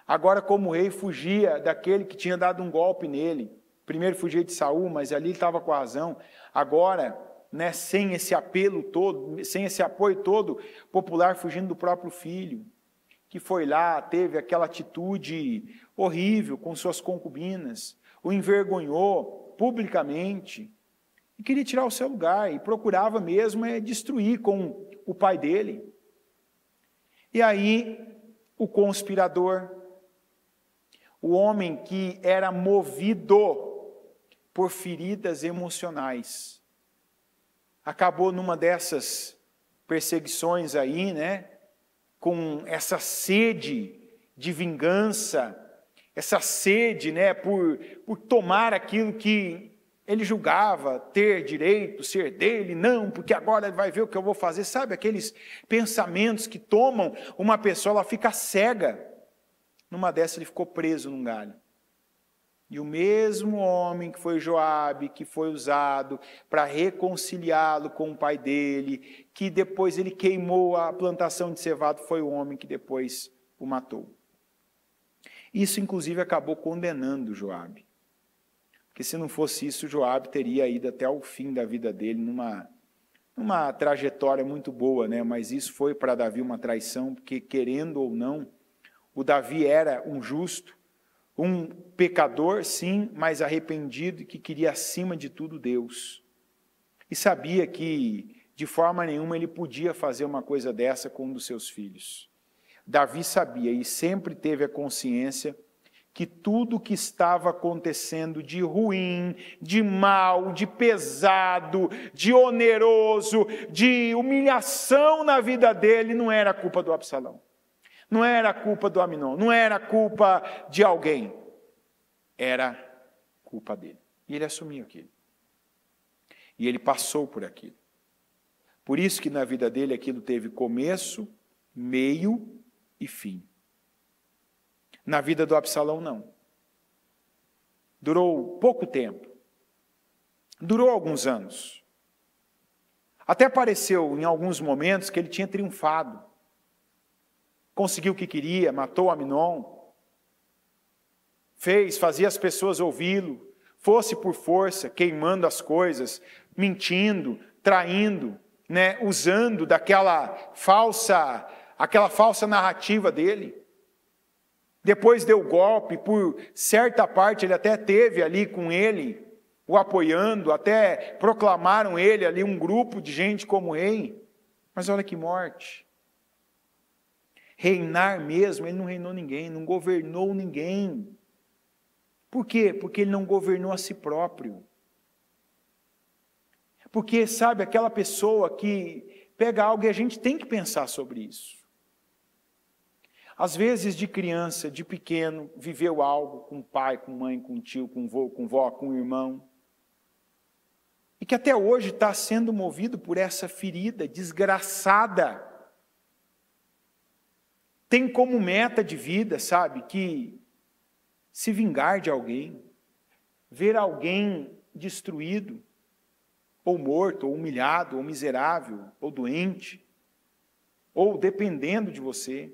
agora como rei fugia daquele que tinha dado um golpe nele. Primeiro fugia de Saul, mas ali ele estava com a razão. Agora, né, sem esse apelo todo, sem esse apoio todo popular, fugindo do próprio filho, que foi lá, teve aquela atitude horrível com suas concubinas, o envergonhou publicamente e queria tirar o seu lugar e procurava mesmo destruir com o pai dele. E aí, o conspirador, o homem que era movido por feridas emocionais, acabou numa dessas perseguições aí, né, com essa sede de vingança, essa sede, né, por tomar aquilo que ele julgava ter direito, ser dele, não, porque agora ele vai ver o que eu vou fazer. Sabe, aqueles pensamentos que tomam uma pessoa, ela fica cega. Numa dessas ele ficou preso num galho. E o mesmo homem que foi Joabe, que foi usado para reconciliá-lo com o pai dele, que depois ele queimou a plantação de cevado, foi o homem que depois o matou. Isso, inclusive, acabou condenando Joabe. que se não fosse isso, Joabe teria ido até o fim da vida dele, numa trajetória muito boa, né? Mas isso foi para Davi uma traição, porque querendo ou não, o Davi era um justo, um pecador, sim, mas arrependido e que queria acima de tudo Deus. E sabia que de forma nenhuma ele podia fazer uma coisa dessa com um dos seus filhos. Davi sabia e sempre teve a consciência que tudo que estava acontecendo de ruim, de mal, de pesado, de oneroso, de humilhação na vida dele, não era culpa do Absalão. Não era culpa do Aminon, não era culpa de alguém. Era culpa dele. E ele assumiu aquilo. E ele passou por aquilo. Por isso que na vida dele aquilo teve começo, meio e fim. Na vida do Absalão, não. Durou pouco tempo. Durou alguns anos. Até pareceu, em alguns momentos, que ele tinha triunfado. Conseguiu o que queria, matou Aminon. Fazia as pessoas ouvi-lo. Fosse por força, queimando as coisas, mentindo, traindo, né, usando daquela falsa narrativa dele. Depois deu golpe, por certa parte ele até teve ali com ele, o apoiando, até proclamaram ele ali um grupo de gente como rei. Mas olha que morte. Reinar mesmo, ele não reinou ninguém, não governou ninguém. Por quê? Porque ele não governou a si próprio. Porque, sabe, aquela pessoa que pega algo e a gente tem que pensar sobre isso. Às vezes, de criança, de pequeno, viveu algo com pai, com mãe, com tio, com vô, com vó, com irmão. E que até hoje está sendo movido por essa ferida desgraçada. Tem como meta de vida, sabe, que se vingar de alguém, ver alguém destruído, ou morto, ou humilhado, ou miserável, ou doente, ou dependendo de você.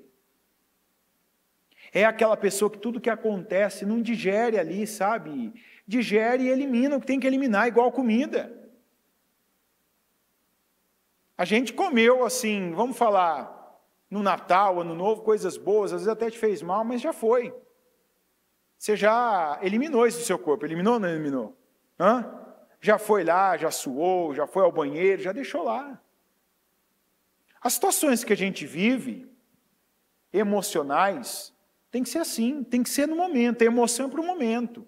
É aquela pessoa que tudo que acontece não digere ali, sabe? Digere e elimina o que tem que eliminar, igual comida. A gente comeu assim, vamos falar, no Natal, Ano Novo, coisas boas, às vezes até te fez mal, mas já foi. Você já eliminou isso do seu corpo, eliminou ou não eliminou? Já foi lá, já suou, já foi ao banheiro, já deixou lá. As situações que a gente vive, emocionais, tem que ser assim, tem que ser no momento, a emoção é para o momento.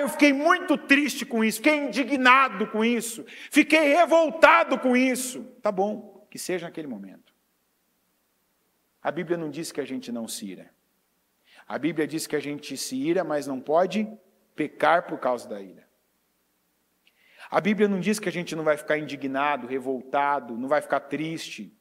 Eu fiquei muito triste com isso, fiquei indignado com isso, fiquei revoltado com isso. Tá bom, que seja naquele momento. A Bíblia não diz que a gente não se ira. A Bíblia diz que a gente se ira, mas não pode pecar por causa da ira. A Bíblia não diz que a gente não vai ficar indignado, revoltado, não vai ficar triste,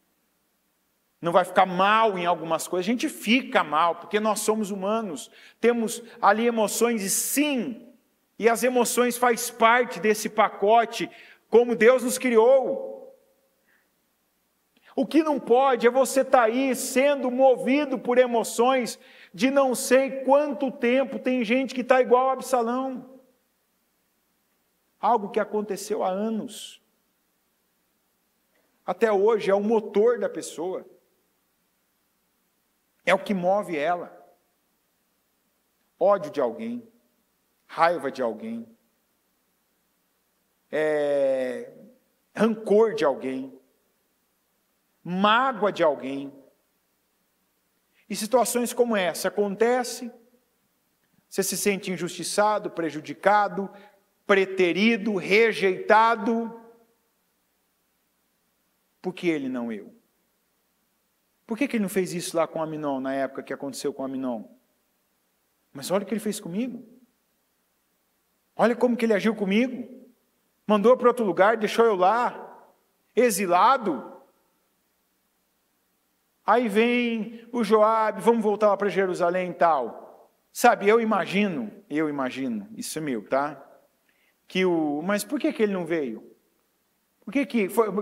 não vai ficar mal em algumas coisas. A gente fica mal, porque nós somos humanos, temos ali emoções e sim, e as emoções fazem parte desse pacote, como Deus nos criou. O que não pode é você estar aí sendo movido por emoções de não sei quanto tempo. Tem gente que está igual a Absalão. Algo que aconteceu há anos. Até hoje é o motor da pessoa. É o que move ela. Ódio de alguém. Raiva de alguém. Rancor de alguém. Mágoa de alguém. E situações como essa acontecem. Você se sente injustiçado, prejudicado, preterido, rejeitado. Por que ele não eu? Por que ele não fez isso lá com Aminon, na época que aconteceu com Aminon? Mas olha o que ele fez comigo. Olha como que ele agiu comigo. Mandou para outro lugar, deixou eu lá, exilado. Aí vem o Joabe, vamos voltar lá para Jerusalém e tal. Sabe, eu imagino, isso é meu, tá? Mas por que ele não veio?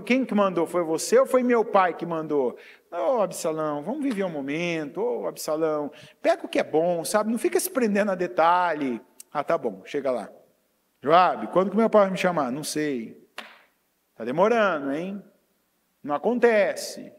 Quem que mandou? Foi você ou foi meu pai que mandou? Absalão, vamos viver um momento. Absalão, pega o que é bom, sabe? Não fica se prendendo a detalhe. Tá bom, chega lá. Joabe, quando que meu pai vai me chamar? Não sei. Está demorando, hein? Não acontece.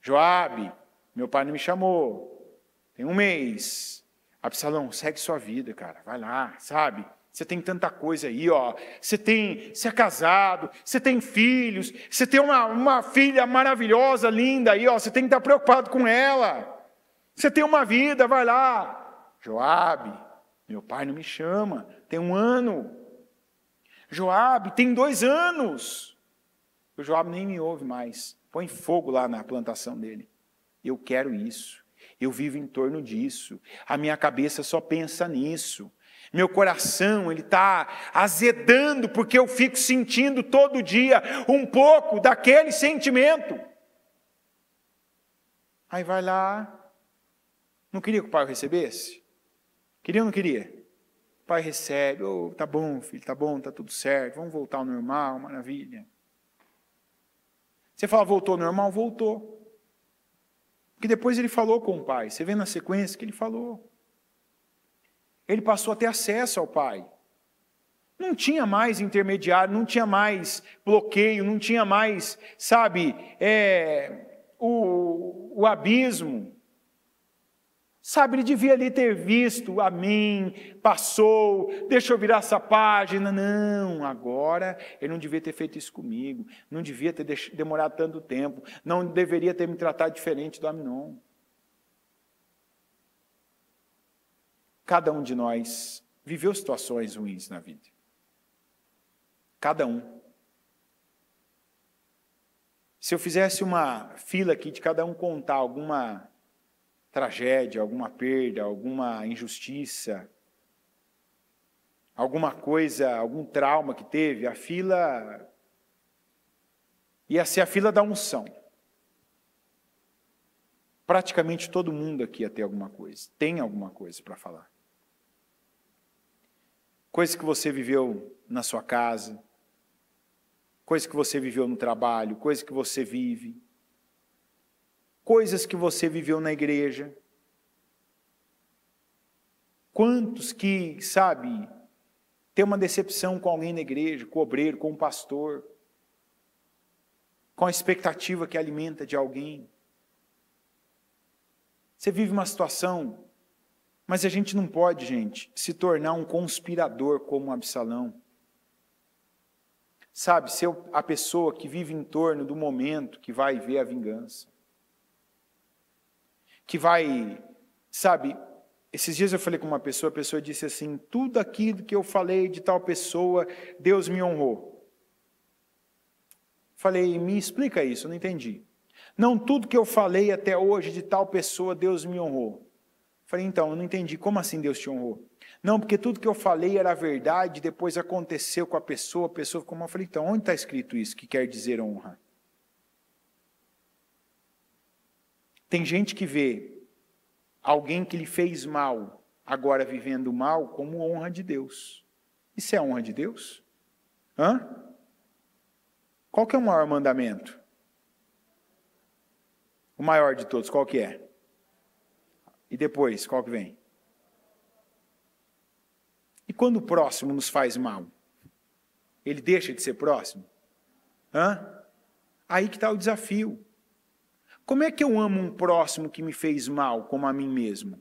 Joabe, meu pai não me chamou. Tem um mês. Absalão, segue sua vida, cara. Vai lá, sabe? Você tem tanta coisa aí, ó. Você é casado, você tem filhos, você tem uma filha maravilhosa, linda aí, ó. Você tem que estar preocupado com ela. Você tem uma vida, vai lá. Joabe, meu pai não me chama. Tem 1 ano. Joabe, tem 2 anos. O Joabe nem me ouve mais. Põe fogo lá na plantação dele. Eu quero isso. Eu vivo em torno disso. A minha cabeça só pensa nisso. Meu coração, ele está azedando, porque eu fico sentindo todo dia um pouco daquele sentimento. Aí vai lá. Não queria que o pai o recebesse? Queria ou não queria? O pai recebe. Oh, tá bom, filho, tá bom, tá tudo certo. Vamos voltar ao normal, maravilha. Você fala, voltou ao normal? Voltou. Porque depois ele falou com o pai. Você vê na sequência que ele falou. Ele passou a ter acesso ao pai. Não tinha mais intermediário, não tinha mais bloqueio, não tinha mais, sabe, o abismo. Sabe, ele devia ali ter visto a mim, passou, deixa eu virar essa página. Não, agora ele não devia ter feito isso comigo, não devia ter demorado tanto tempo, não deveria ter me tratado diferente do Aminon. Cada um de nós viveu situações ruins na vida. Cada um. Se eu fizesse uma fila aqui de cada um contar alguma tragédia, alguma perda, alguma injustiça, alguma coisa, algum trauma que teve, a fila ia ser a fila da unção. Praticamente todo mundo aqui ia ter alguma coisa, tem alguma coisa para falar. Coisa que você viveu na sua casa, coisa que você viveu no trabalho, coisa que você vive, coisas que você viveu na igreja. Quantos que, sabe, tem uma decepção com alguém na igreja, com o obreiro, com o pastor, com a expectativa que alimenta de alguém. Você vive uma situação, mas a gente não pode, gente, se tornar um conspirador como Absalão. Sabe, ser a pessoa que vive em torno do momento que vai ver a vingança. Que vai, sabe, esses dias eu falei com uma pessoa, a pessoa disse assim, tudo aquilo que eu falei de tal pessoa, Deus me honrou. Falei, me explica isso, eu não entendi. Não, tudo que eu falei até hoje de tal pessoa, Deus me honrou. Falei, então, eu não entendi, como assim Deus te honrou? Não, porque tudo que eu falei era verdade, depois aconteceu com a pessoa ficou mal. Eu falei, então, onde está escrito isso, que quer dizer honra? Tem gente que vê alguém que lhe fez mal, agora vivendo mal, como honra de Deus. Isso é honra de Deus? Hã? Qual que é o maior mandamento? O maior de todos, qual que é? E depois, qual que vem? E quando o próximo nos faz mal? Ele deixa de ser próximo? Hã? Aí que está o desafio. Como é que eu amo um próximo que me fez mal, como a mim mesmo?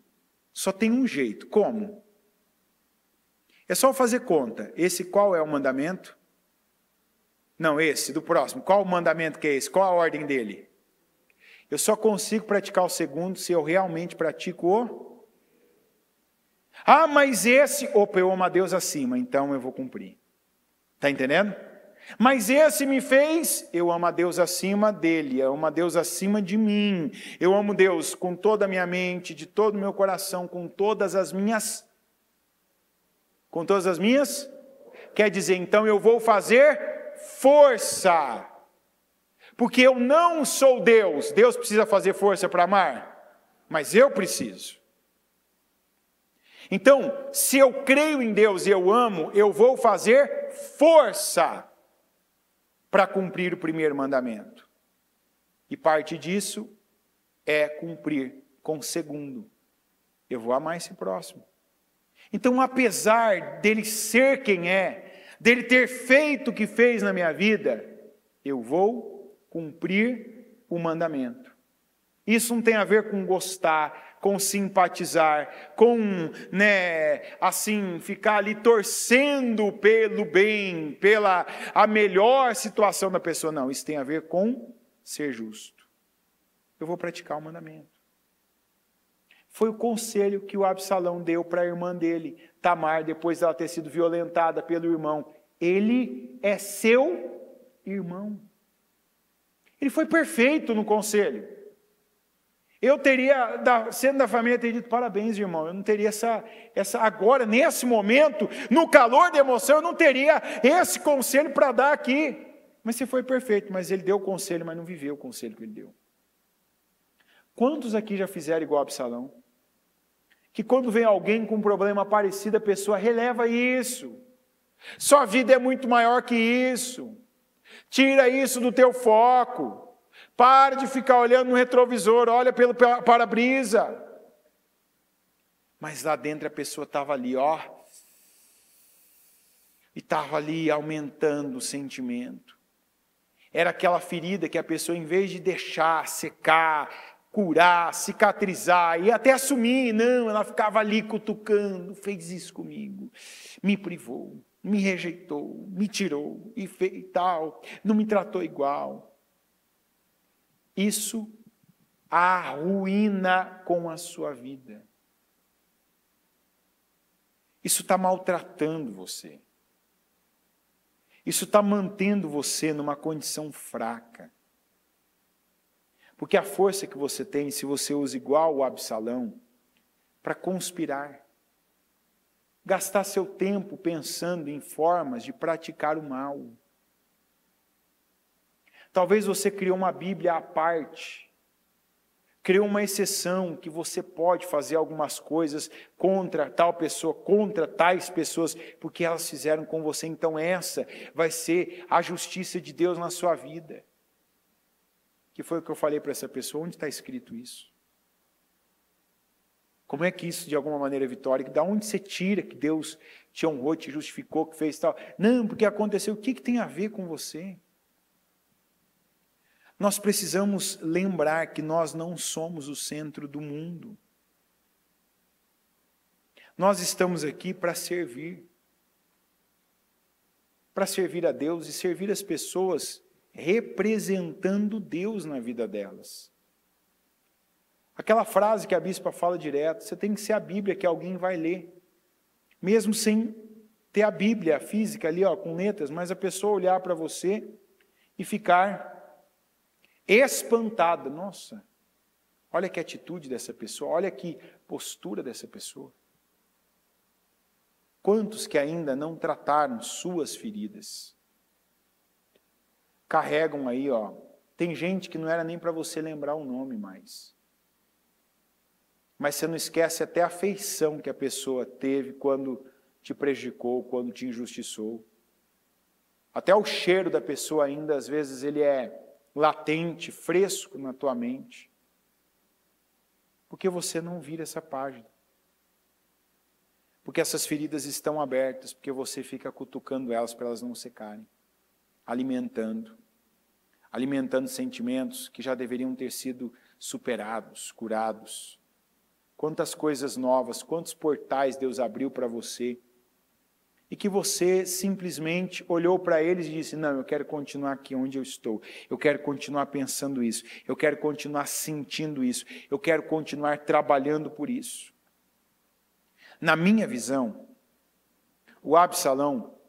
Só tem um jeito. Como? É só fazer conta. Esse qual é o mandamento? Não, esse do próximo. Qual o mandamento que é esse? Qual a ordem dele? Eu só consigo praticar o segundo se eu realmente pratico o... Ah, mas esse... Opa, eu amo a Deus acima, então eu vou cumprir. Está entendendo? Mas esse me fez, eu amo a Deus acima dele, eu amo a Deus acima de mim. Eu amo Deus com toda a minha mente, de todo o meu coração, com todas as minhas... Com todas as minhas? Quer dizer, então eu vou fazer força. Porque eu não sou Deus. Deus precisa fazer força para amar, mas eu preciso. Então, se eu creio em Deus e eu amo, eu vou fazer força para cumprir o primeiro mandamento. E parte disso é cumprir com o segundo. Eu vou amar esse próximo. Então, apesar dele ser quem é, dele ter feito o que fez na minha vida, eu vou cumprir o mandamento. Isso não tem a ver com gostar, com simpatizar, com, assim, ficar ali torcendo pelo bem, pela a melhor situação da pessoa. Não, isso tem a ver com ser justo. Eu vou praticar o mandamento. Foi o conselho que o Absalão deu para a irmã dele, Tamar, depois dela ter sido violentada pelo irmão. Ele é seu irmão. Ele foi perfeito no conselho. Eu teria, sendo da família, teria dito, parabéns, irmão. Eu não teria essa agora, nesse momento, no calor da emoção, eu não teria esse conselho para dar aqui. Mas você foi perfeito, mas ele deu o conselho, mas não viveu o conselho que ele deu. Quantos aqui já fizeram igual a Absalão? Que quando vem alguém com um problema parecido, a pessoa releva isso. Sua vida é muito maior que isso. Tira isso do teu foco. Para de ficar olhando no retrovisor, olha pelo para-brisa. Mas lá dentro a pessoa estava ali, e estava ali aumentando o sentimento. Era aquela ferida que a pessoa, em vez de deixar secar, curar, cicatrizar e até assumir, não, ela ficava ali cutucando, fez isso comigo, me privou, me rejeitou, me tirou e fez tal, não me tratou igual. Isso arruína com a sua vida. Isso está maltratando você. Isso está mantendo você numa condição fraca. Porque a força que você tem, se você usa igual o Absalão, para conspirar, gastar seu tempo pensando em formas de praticar o mal. Talvez você criou uma Bíblia à parte, criou uma exceção que você pode fazer algumas coisas contra tal pessoa, contra tais pessoas, porque elas fizeram com você. Então essa vai ser a justiça de Deus na sua vida. Que foi o que eu falei para essa pessoa, onde está escrito isso? Como é que isso de alguma maneira é vitória? Da onde você tira que Deus te honrou, te justificou, que fez tal? Não, porque aconteceu, o que tem a ver com você? Nós precisamos lembrar que nós não somos o centro do mundo. Nós estamos aqui para servir. Para servir a Deus e servir as pessoas representando Deus na vida delas. Aquela frase que a bispa fala direto, você tem que ser a Bíblia que alguém vai ler. Mesmo sem ter a Bíblia física ali, com letras, mas a pessoa olhar para você e ficar espantada. Nossa, olha que atitude dessa pessoa, olha que postura dessa pessoa. Quantos que ainda não trataram suas feridas? Carregam aí, tem gente que não era nem para você lembrar o nome mais. Mas você não esquece até a afeição que a pessoa teve quando te prejudicou, quando te injustiçou. Até o cheiro da pessoa ainda, às vezes, ele é latente, fresco na tua mente. Porque você não vira essa página. Porque essas feridas estão abertas, porque você fica cutucando elas para elas não secarem. Alimentando sentimentos que já deveriam ter sido superados, curados. Quantas coisas novas, quantos portais Deus abriu para você, e que você simplesmente olhou para eles e disse, não, eu quero continuar aqui onde eu estou, eu quero continuar pensando isso, eu quero continuar sentindo isso, eu quero continuar trabalhando por isso. Na minha visão, o Absalão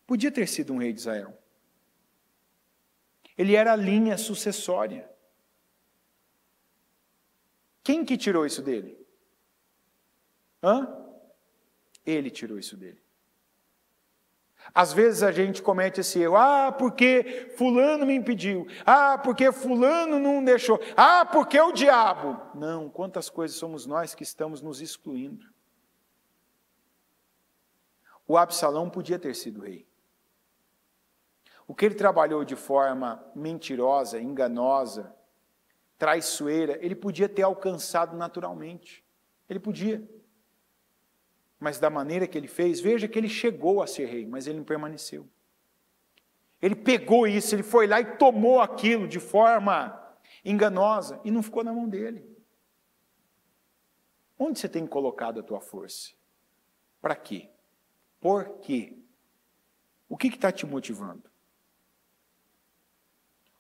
podia ter sido um rei de Israel. Ele era a linha sucessória. Quem que tirou isso dele? Ele tirou isso dele. Às vezes a gente comete esse erro, porque fulano me impediu, porque fulano não deixou, porque o diabo. Não, quantas coisas somos nós que estamos nos excluindo. O Absalão podia ter sido rei. O que ele trabalhou de forma mentirosa, enganosa, traiçoeira, ele podia ter alcançado naturalmente. Ele podia. mas da maneira que ele fez, veja que ele chegou a ser rei, mas ele não permaneceu. Ele pegou isso, ele foi lá e tomou aquilo de forma enganosa e não ficou na mão dele. Onde você tem colocado a tua força? Para quê? Por quê? O que está te motivando?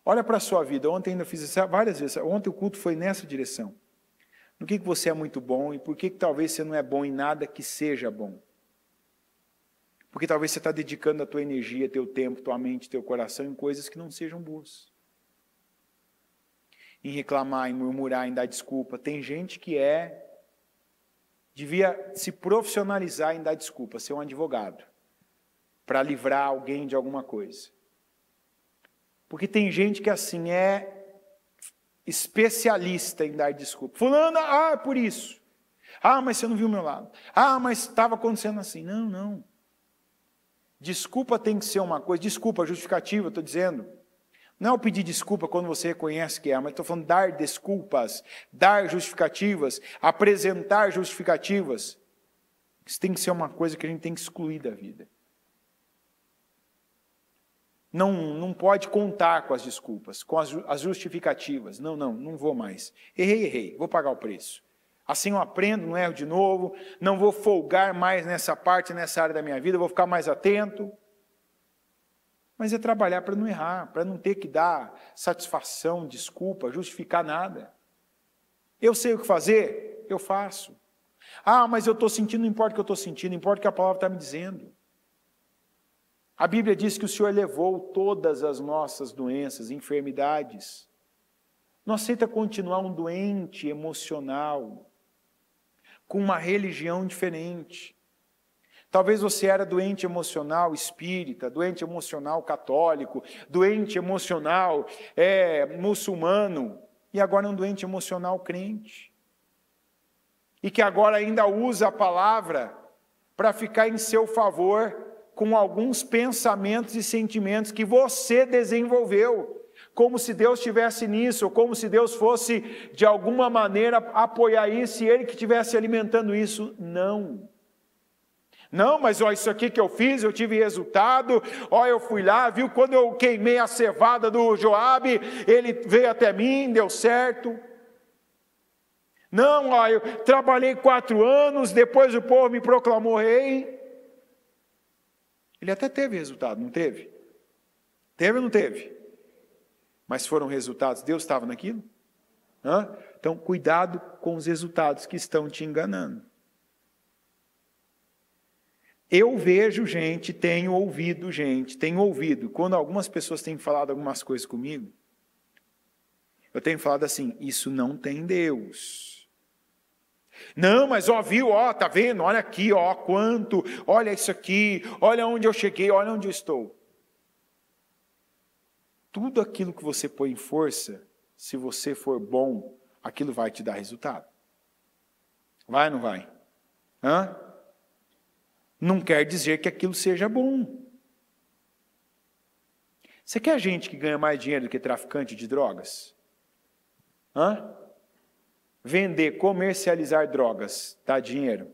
Olha para a sua vida. Ontem ainda fiz isso várias vezes. Ontem o culto foi nessa direção. No que você é muito bom e por que talvez você não é bom em nada que seja bom? Porque talvez você está dedicando a tua energia, teu tempo, tua mente, teu coração em coisas que não sejam boas. Em reclamar, em murmurar, em dar desculpa. Tem gente que devia se profissionalizar em dar desculpa, ser um advogado, para livrar alguém de alguma coisa. Porque tem gente que assim é especialista em dar desculpa. Fulano, por isso. Mas você não viu o meu lado. Mas estava acontecendo assim. Não. Desculpa tem que ser uma coisa. Desculpa, justificativa, estou dizendo. Não é o pedir desculpa quando você reconhece que mas estou falando dar desculpas, dar justificativas, apresentar justificativas. Isso tem que ser uma coisa que a gente tem que excluir da vida. Não pode contar com as desculpas, com as justificativas. Não vou mais. Errei, vou pagar o preço. Assim eu aprendo, não erro de novo, não vou folgar mais nessa parte, nessa área da minha vida, vou ficar mais atento. Mas é trabalhar para não errar, para não ter que dar satisfação, desculpa, justificar nada. Eu sei o que fazer, eu faço. Mas eu estou sentindo, não importa o que eu estou sentindo, importa o que a palavra está me dizendo. A Bíblia diz que o Senhor levou todas as nossas doenças, enfermidades. Não aceita continuar um doente emocional, com uma religião diferente. Talvez você era doente emocional espírita, doente emocional católico, doente emocional muçulmano, e agora é um doente emocional crente. E que agora ainda usa a palavra para ficar em seu favor, com alguns pensamentos e sentimentos que você desenvolveu, como se Deus estivesse nisso, ou como se Deus fosse, de alguma maneira, apoiar isso, e Ele que estivesse alimentando isso. Não, mas isso aqui que eu fiz, eu tive resultado, eu fui lá, viu, quando eu queimei a cevada do Joabe, ele veio até mim, deu certo. Não, eu trabalhei 4 anos, depois o povo me proclamou rei. Ele até teve resultado, não teve? Teve ou não teve? Mas foram resultados, Deus estava naquilo? Então, cuidado com os resultados que estão te enganando. Eu vejo gente, tenho ouvido, quando algumas pessoas têm falado algumas coisas comigo, eu tenho falado assim, isso não tem Deus. Não, mas viu, tá vendo? Olha aqui, quanto, olha isso aqui, olha onde eu cheguei, olha onde eu estou. Tudo aquilo que você põe em força, se você for bom, aquilo vai te dar resultado. Vai ou não vai? Não quer dizer que aquilo seja bom. Você quer gente que ganha mais dinheiro do que traficante de drogas? Vender, comercializar drogas, dá dinheiro?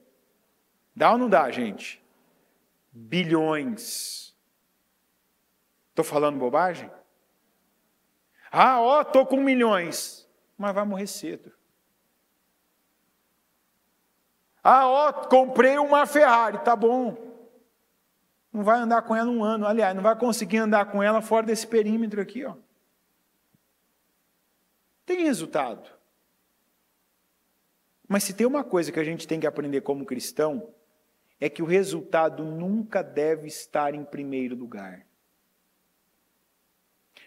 Dá ou não dá, gente? Bilhões. Estou falando bobagem? Estou com milhões. Mas vai morrer cedo. Comprei uma Ferrari, tá bom. Não vai andar com ela 1 ano. Aliás, não vai conseguir andar com ela fora desse perímetro aqui, Tem resultado. Mas se tem uma coisa que a gente tem que aprender como cristão, é que o resultado nunca deve estar em primeiro lugar.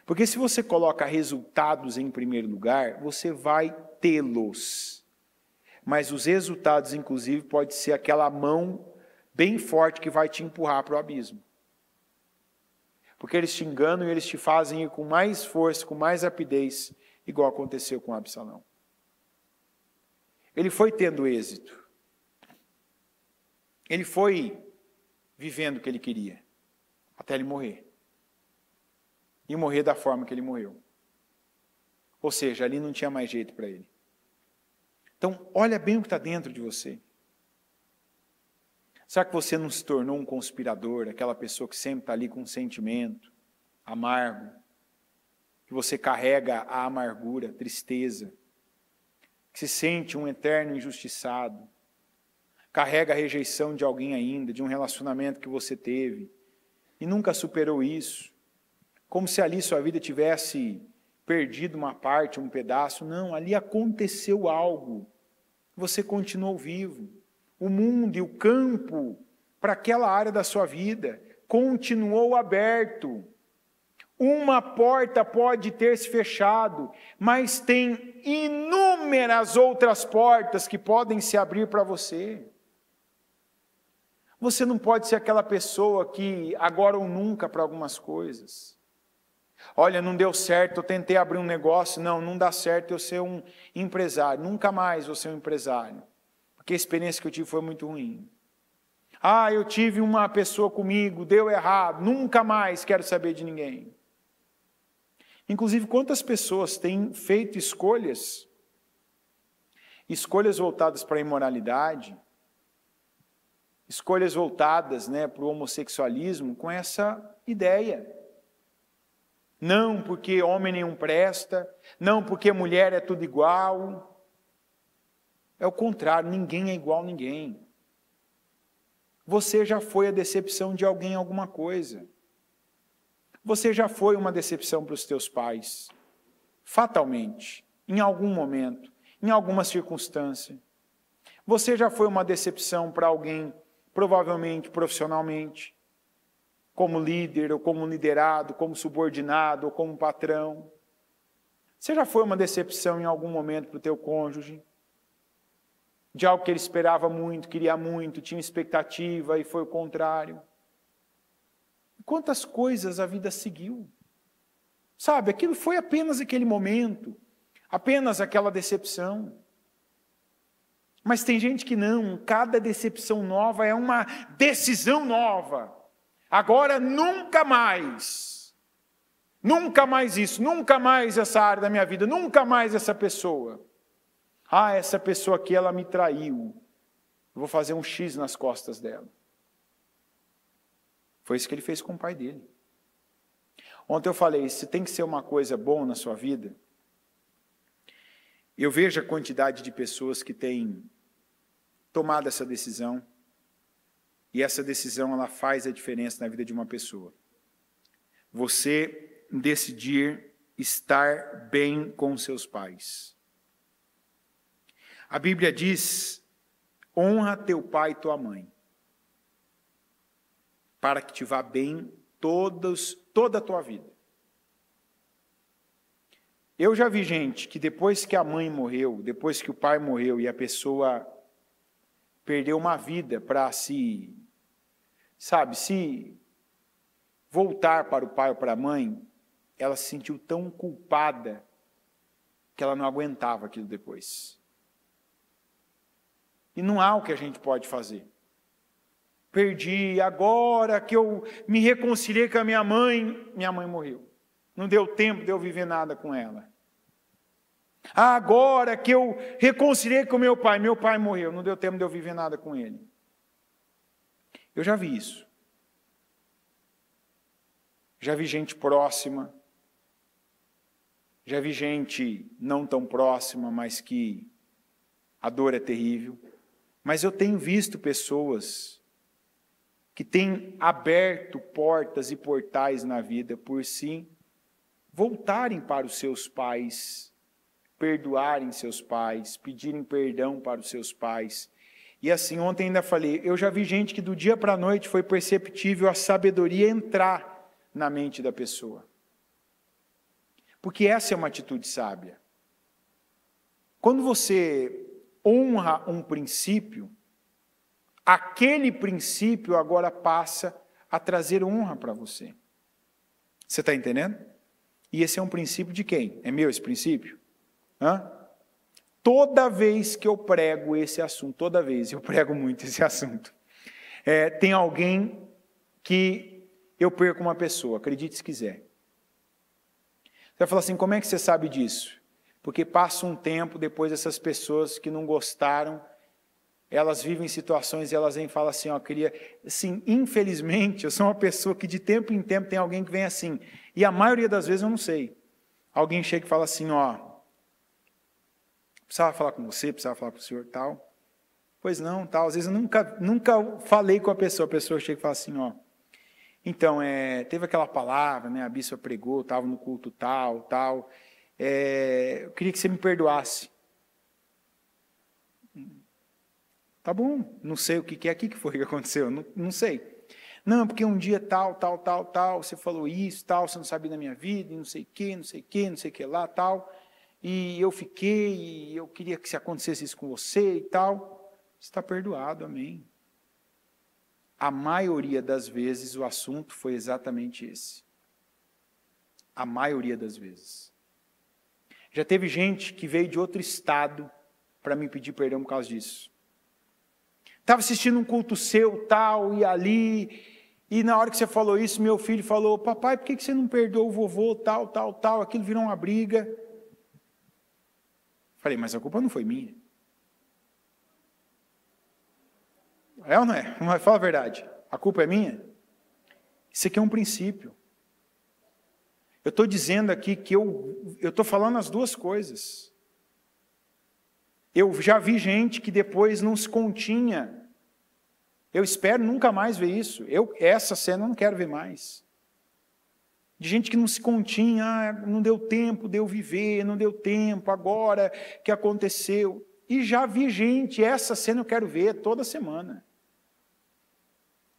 Porque se você coloca resultados em primeiro lugar, você vai tê-los. Mas os resultados, inclusive, pode ser aquela mão bem forte que vai te empurrar para o abismo. Porque eles te enganam e eles te fazem ir com mais força, com mais rapidez, igual aconteceu com Absalão. Ele foi tendo êxito. Ele foi vivendo o que ele queria, até ele morrer. E morrer da forma que ele morreu. Ou seja, ali não tinha mais jeito para ele. Então, olha bem o que está dentro de você. Será que você não se tornou um conspirador, aquela pessoa que sempre está ali com um sentimento amargo, que você carrega a amargura, a tristeza, que se sente um eterno injustiçado, carrega a rejeição de alguém ainda, de um relacionamento que você teve, e nunca superou isso, como se ali sua vida tivesse perdido uma parte, um pedaço. Não, ali aconteceu algo, você continuou vivo. O mundo e o campo para aquela área da sua vida continuou aberto. Uma porta pode ter se fechado, mas tem inúmeras outras portas que podem se abrir para você. Você não pode ser aquela pessoa que agora ou nunca para algumas coisas. Olha, não deu certo, eu tentei abrir um negócio, não dá certo eu ser um empresário, nunca mais vou ser um empresário, porque a experiência que eu tive foi muito ruim. Eu tive uma pessoa comigo, deu errado, nunca mais quero saber de ninguém. Inclusive, quantas pessoas têm feito escolhas voltadas para a imoralidade, escolhas voltadas para o homossexualismo, com essa ideia. Não porque homem nenhum presta, não porque mulher é tudo igual. É o contrário, ninguém é igual a ninguém. Você já foi a decepção de alguém em alguma coisa. Você já foi uma decepção para os teus pais, fatalmente, em algum momento, em alguma circunstância. Você já foi uma decepção para alguém, provavelmente profissionalmente, como líder, ou como liderado, como subordinado, ou como patrão. Você já foi uma decepção em algum momento para o teu cônjuge, de algo que ele esperava muito, queria muito, tinha expectativa e foi o contrário. Quantas coisas a vida seguiu. Sabe, aquilo foi apenas aquele momento, apenas aquela decepção. Mas tem gente que não, cada decepção nova é uma decisão nova. Agora nunca mais isso, nunca mais essa área da minha vida, nunca mais essa pessoa. Essa pessoa aqui, ela me traiu. Eu vou fazer um X nas costas dela. Foi isso que ele fez com o pai dele. Ontem eu falei, se tem que ser uma coisa boa na sua vida, eu vejo a quantidade de pessoas que têm tomado essa decisão, e essa decisão ela faz a diferença na vida de uma pessoa. Você decidir estar bem com seus pais. A Bíblia diz, honra teu pai e tua mãe, para que te vá bem toda a tua vida. Eu já vi gente que depois que a mãe morreu, depois que o pai morreu e a pessoa perdeu uma vida para se voltar para o pai ou para a mãe, ela se sentiu tão culpada que ela não aguentava aquilo depois. E não há o que a gente pode fazer. Perdi, agora que eu me reconciliei com a minha mãe morreu. Não deu tempo de eu viver nada com ela. Agora que eu reconciliei com meu pai morreu. Não deu tempo de eu viver nada com ele. Eu já vi isso. Já vi gente próxima. Já vi gente não tão próxima, mas que a dor é terrível. Mas eu tenho visto pessoas que têm aberto portas e portais na vida por si, voltarem para os seus pais, perdoarem seus pais, pedirem perdão para os seus pais. E assim, ontem ainda falei, eu já vi gente que do dia para a noite foi perceptível a sabedoria entrar na mente da pessoa. Porque essa é uma atitude sábia. Quando você honra um princípio, aquele princípio agora passa a trazer honra para você. Você está entendendo? E esse é um princípio de quem? É meu esse princípio? Toda vez que eu prego esse assunto, toda vez, eu prego muito esse assunto, tem alguém que eu perco uma pessoa, acredite se quiser. Você vai falar assim, como é que você sabe disso? Porque passa um tempo depois essas pessoas que não gostaram, elas vivem situações e elas vêm e falam assim, ó, queria, assim, infelizmente, eu sou uma pessoa que de tempo em tempo tem alguém que vem assim, e a maioria das vezes eu não sei. Alguém chega e fala assim, ó, precisava falar com você, precisava falar com o senhor, tal. Pois não, tal. Às vezes eu nunca falei com a pessoa chega e fala assim, ó, então, teve aquela palavra, né, a bispa pregou, estava no culto tal, eu queria que você me perdoasse. Tá bom, não sei o que é, o que foi que aconteceu, não sei. Não, porque um dia tal, você falou isso, tal, você não sabia da minha vida, e não sei o que lá, tal, e eu fiquei, e eu queria que se acontecesse isso com você e tal. Você está perdoado, amém. A maioria das vezes o assunto foi exatamente esse. A maioria das vezes. Já teve gente que veio de outro estado para me pedir perdão por causa disso. Estava assistindo um culto seu, tal, e ali, e na hora que você falou isso, meu filho falou, papai, por que você não perdoou o vovô, tal, aquilo virou uma briga. Falei, mas a culpa não foi minha. É ou não é? Mas fala a verdade. A culpa é minha? Isso aqui é um princípio. Eu estou dizendo aqui que eu estou falando as duas coisas. Eu já vi gente que depois não se continha. Eu espero nunca mais ver isso. Essa cena eu não quero ver mais. De gente que não se continha, não deu tempo de eu viver, não deu tempo, agora que aconteceu. E já vi gente, essa cena eu quero ver toda semana.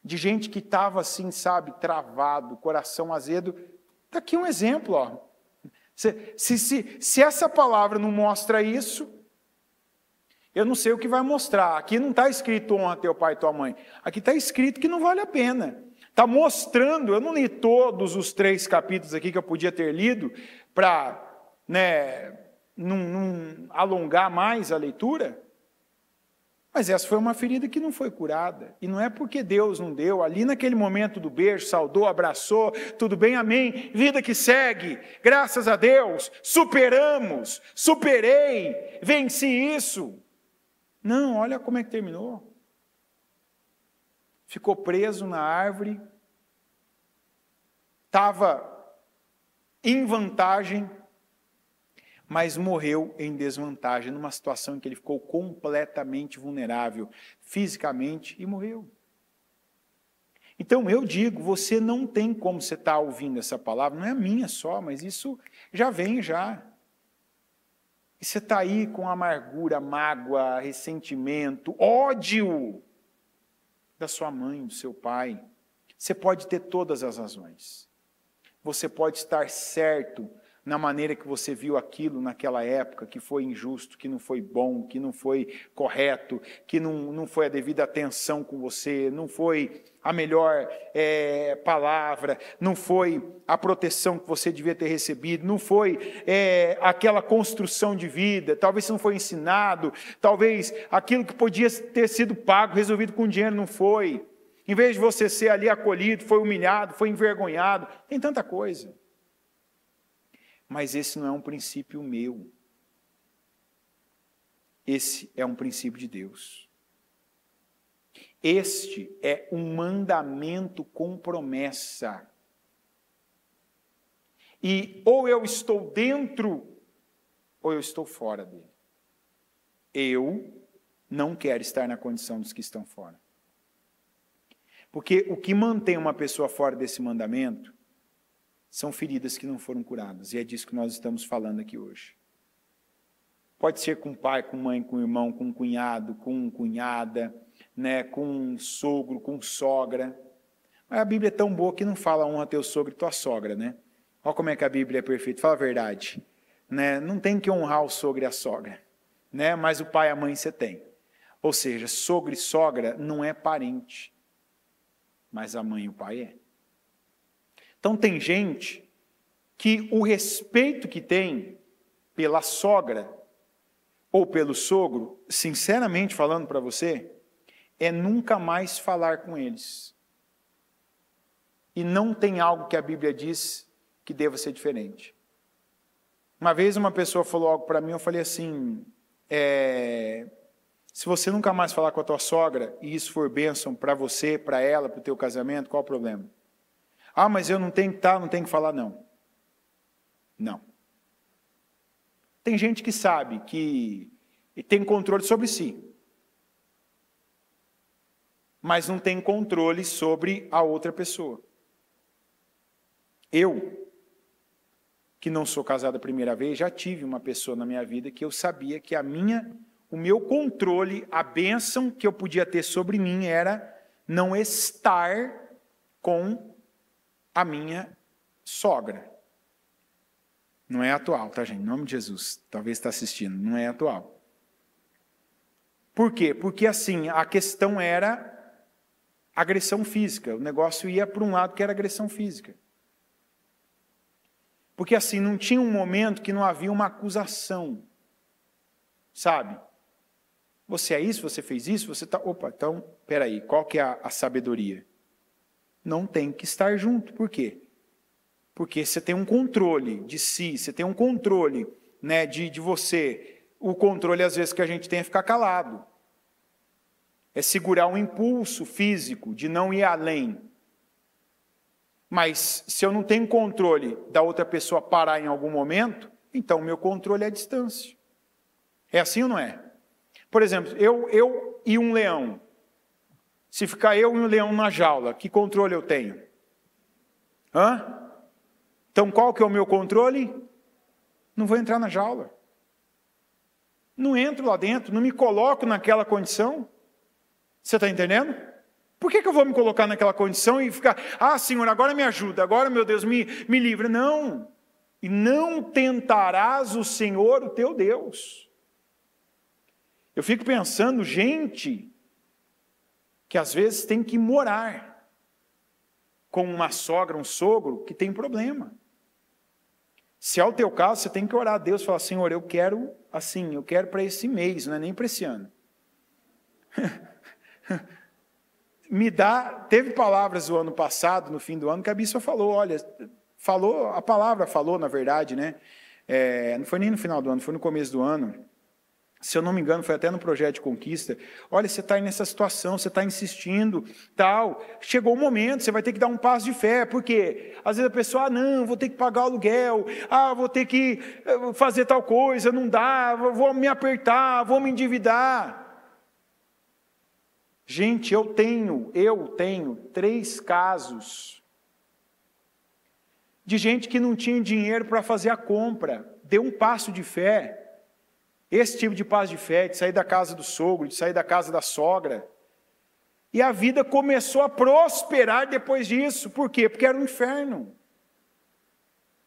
De gente que estava assim, sabe, travado, coração azedo. Está aqui um exemplo, ó. Se essa palavra não mostra isso, eu não sei o que vai mostrar. Aqui não está escrito honra teu pai e tua mãe. Aqui está escrito que não vale a pena. Está mostrando, eu não li todos os 3 capítulos aqui que eu podia ter lido, para não alongar mais a leitura. Mas essa foi uma ferida que não foi curada. E não é porque Deus não deu. Ali naquele momento do beijo, saudou, abraçou, tudo bem, amém. Vida que segue, graças a Deus, superamos, superei, venci isso. Não, olha como é que terminou. Ficou preso na árvore, estava em vantagem, mas morreu em desvantagem, numa situação em que ele ficou completamente vulnerável, fisicamente, e morreu. Então eu digo, você não tem como você estar ouvindo essa palavra, não é a minha só, mas isso já vem já. E você está aí com amargura, mágoa, ressentimento, ódio da sua mãe, do seu pai. Você pode ter todas as razões. Você pode estar certo na maneira que você viu aquilo naquela época, que foi injusto, que não foi bom, que não foi correto, que não foi a devida atenção com você, não foi a melhor palavra, não foi a proteção que você devia ter recebido, não foi aquela construção de vida, talvez você não foi ensinado, talvez aquilo que podia ter sido pago, resolvido com dinheiro, não foi. Em vez de você ser ali acolhido, foi humilhado, foi envergonhado, tem tanta coisa. Mas esse não é um princípio meu. Esse é um princípio de Deus. Este é um mandamento com promessa. E ou eu estou dentro, ou eu estou fora dele. Eu não quero estar na condição dos que estão fora. Porque o que mantém uma pessoa fora desse mandamento são feridas que não foram curadas. E é disso que nós estamos falando aqui hoje. Pode ser com pai, com mãe, com irmão, com cunhado, com cunhada, com sogro, com sogra. Mas a Bíblia é tão boa que não fala honra teu sogro e tua sogra, né? Olha como é que a Bíblia é perfeita. Fala a verdade. Não tem que honrar o sogro e a sogra. Mas o pai e a mãe você tem. Ou seja, sogro e sogra não é parente. Mas a mãe e o pai é. Então tem gente que o respeito que tem pela sogra ou pelo sogro, sinceramente falando para você, é nunca mais falar com eles. E não tem algo que a Bíblia diz que deva ser diferente. Uma vez uma pessoa falou algo para mim, eu falei assim, Se você nunca mais falar com a tua sogra e isso for bênção para você, para ela, para o teu casamento, qual o problema? Ah, mas eu não tenho que estar, não tenho que falar, não. Não. Tem gente que sabe que tem controle sobre si, mas não tem controle sobre a outra pessoa. Eu, que não sou casado a primeira vez, já tive uma pessoa na minha vida que eu sabia que o meu controle, a bênção que eu podia ter sobre mim era não estar com a minha sogra. Não é atual, tá, gente? Em nome de Jesus. Talvez está assistindo. Não é atual. Por quê? Porque, assim, a questão era agressão física. O negócio ia para um lado que era agressão física. Porque, assim, não tinha um momento que não havia uma acusação. Sabe? Você é isso, você fez isso, você está... Opa, então, peraí, qual que é a sabedoria? Não tem que estar junto. Por quê? Porque você tem um controle de si, você tem um controle, né, de você. O controle, às vezes, que a gente tem é ficar calado. É segurar um impulso físico de não ir além. Mas, se eu não tenho controle da outra pessoa parar em algum momento, então o meu controle é a distância. É assim ou não é? Por exemplo, eu e um leão. Se ficar eu e um leão na jaula, que controle eu tenho? Então, qual que é o meu controle? Não vou entrar na jaula. Não entro lá dentro, não me coloco naquela condição. Você está entendendo? Por que eu vou me colocar naquela condição e ficar, Senhor, agora me ajuda, agora, meu Deus, me livra. Não. E não tentarás o Senhor, o teu Deus. Eu fico pensando, gente, que às vezes tem que morar com uma sogra, um sogro, que tem problema. Se é o teu caso, você tem que orar a Deus e falar, Senhor, eu quero assim, eu quero para esse mês, não é nem para esse ano. Teve palavras do ano passado, no fim do ano, que a bispa falou, olha, a palavra falou, na verdade, né? Não foi nem no final do ano, foi no começo do ano. Se eu não me engano, foi até no projeto de conquista. Olha, você está aí nessa situação, você está insistindo, tal. Chegou o momento, você vai ter que dar um passo de fé. Por quê? Às vezes a pessoa, não, vou ter que pagar o aluguel. Vou ter que fazer tal coisa, não dá. Vou me apertar, vou me endividar. Gente, eu tenho 3 casos de gente que não tinha dinheiro para fazer a compra. Deu um passo de fé. Esse tipo de passo de fé, de sair da casa do sogro, de sair da casa da sogra. E a vida começou a prosperar depois disso. Por quê? Porque era um inferno.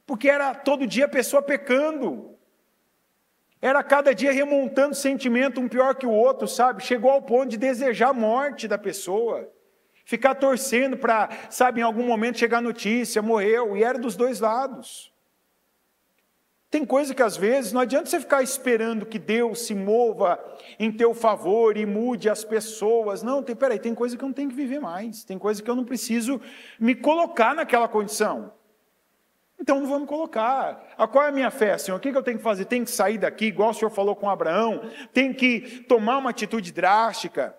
Porque era todo dia a pessoa pecando. Era cada dia remontando sentimento um pior que o outro, sabe? Chegou ao ponto de desejar a morte da pessoa. Ficar torcendo para, sabe, em algum momento chegar a notícia, morreu. E era dos dois lados. Tem coisa que às vezes não adianta você ficar esperando que Deus se mova em teu favor e mude as pessoas. Não, tem coisa que eu não tenho que viver mais. Tem coisa que eu não preciso me colocar naquela condição. Então não vou me colocar. Qual é a minha fé, Senhor? O que eu tenho que fazer? Tem que sair daqui, igual o Senhor falou com Abraão? Tem que tomar uma atitude drástica?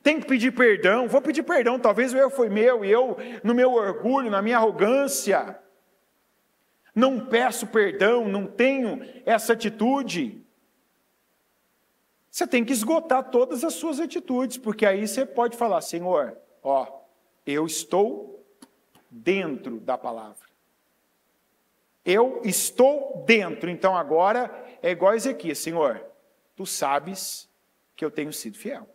Tem que pedir perdão? Vou pedir perdão, talvez o erro foi meu, e eu, no meu orgulho, na minha arrogância, não peço perdão, não tenho essa atitude. Você tem que esgotar todas as suas atitudes, porque aí você pode falar, Senhor, eu estou dentro da palavra. Eu estou dentro, então agora é igual a Ezequias, Senhor, tu sabes que eu tenho sido fiel.